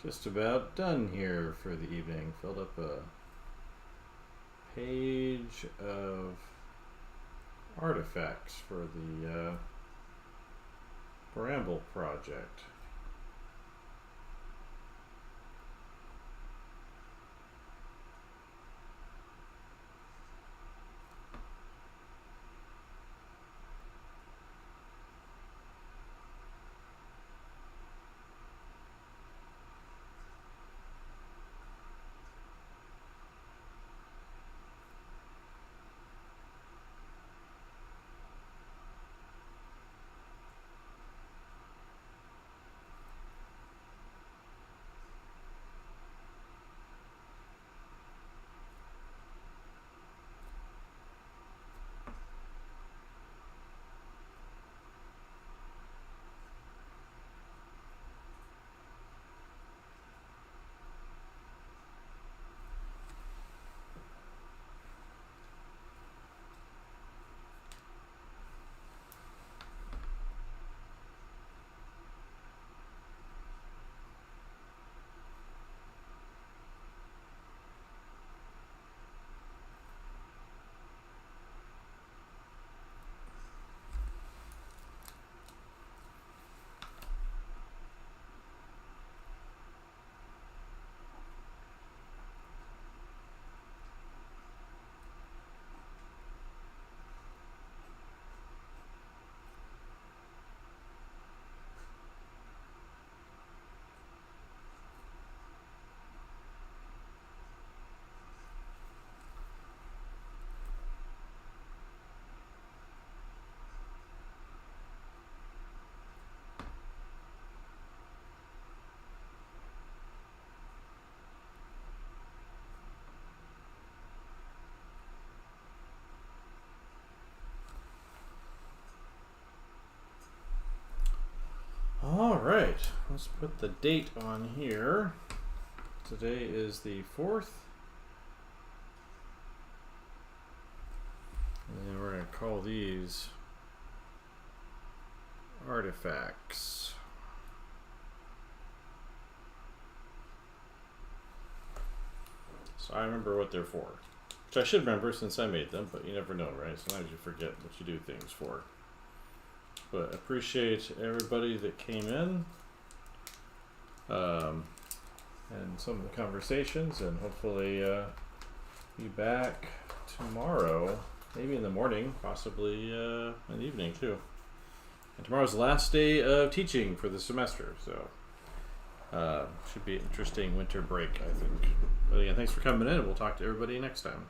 Just about done here for the evening. Filled up a page of artifacts for the Bramble project. All right, let's put the date on here. Today is the 4th call these artifacts. So I remember what they're for. Which I should remember since I made them, but you never know, right? Sometimes you forget what you do things for. But appreciate everybody that came in. And some of the conversations, and hopefully be back tomorrow, maybe in the morning, possibly in the evening too. And tomorrow's the last day of teaching for the semester, so should be an interesting winter break, I think. But again, thanks for coming in, and we'll talk to everybody next time.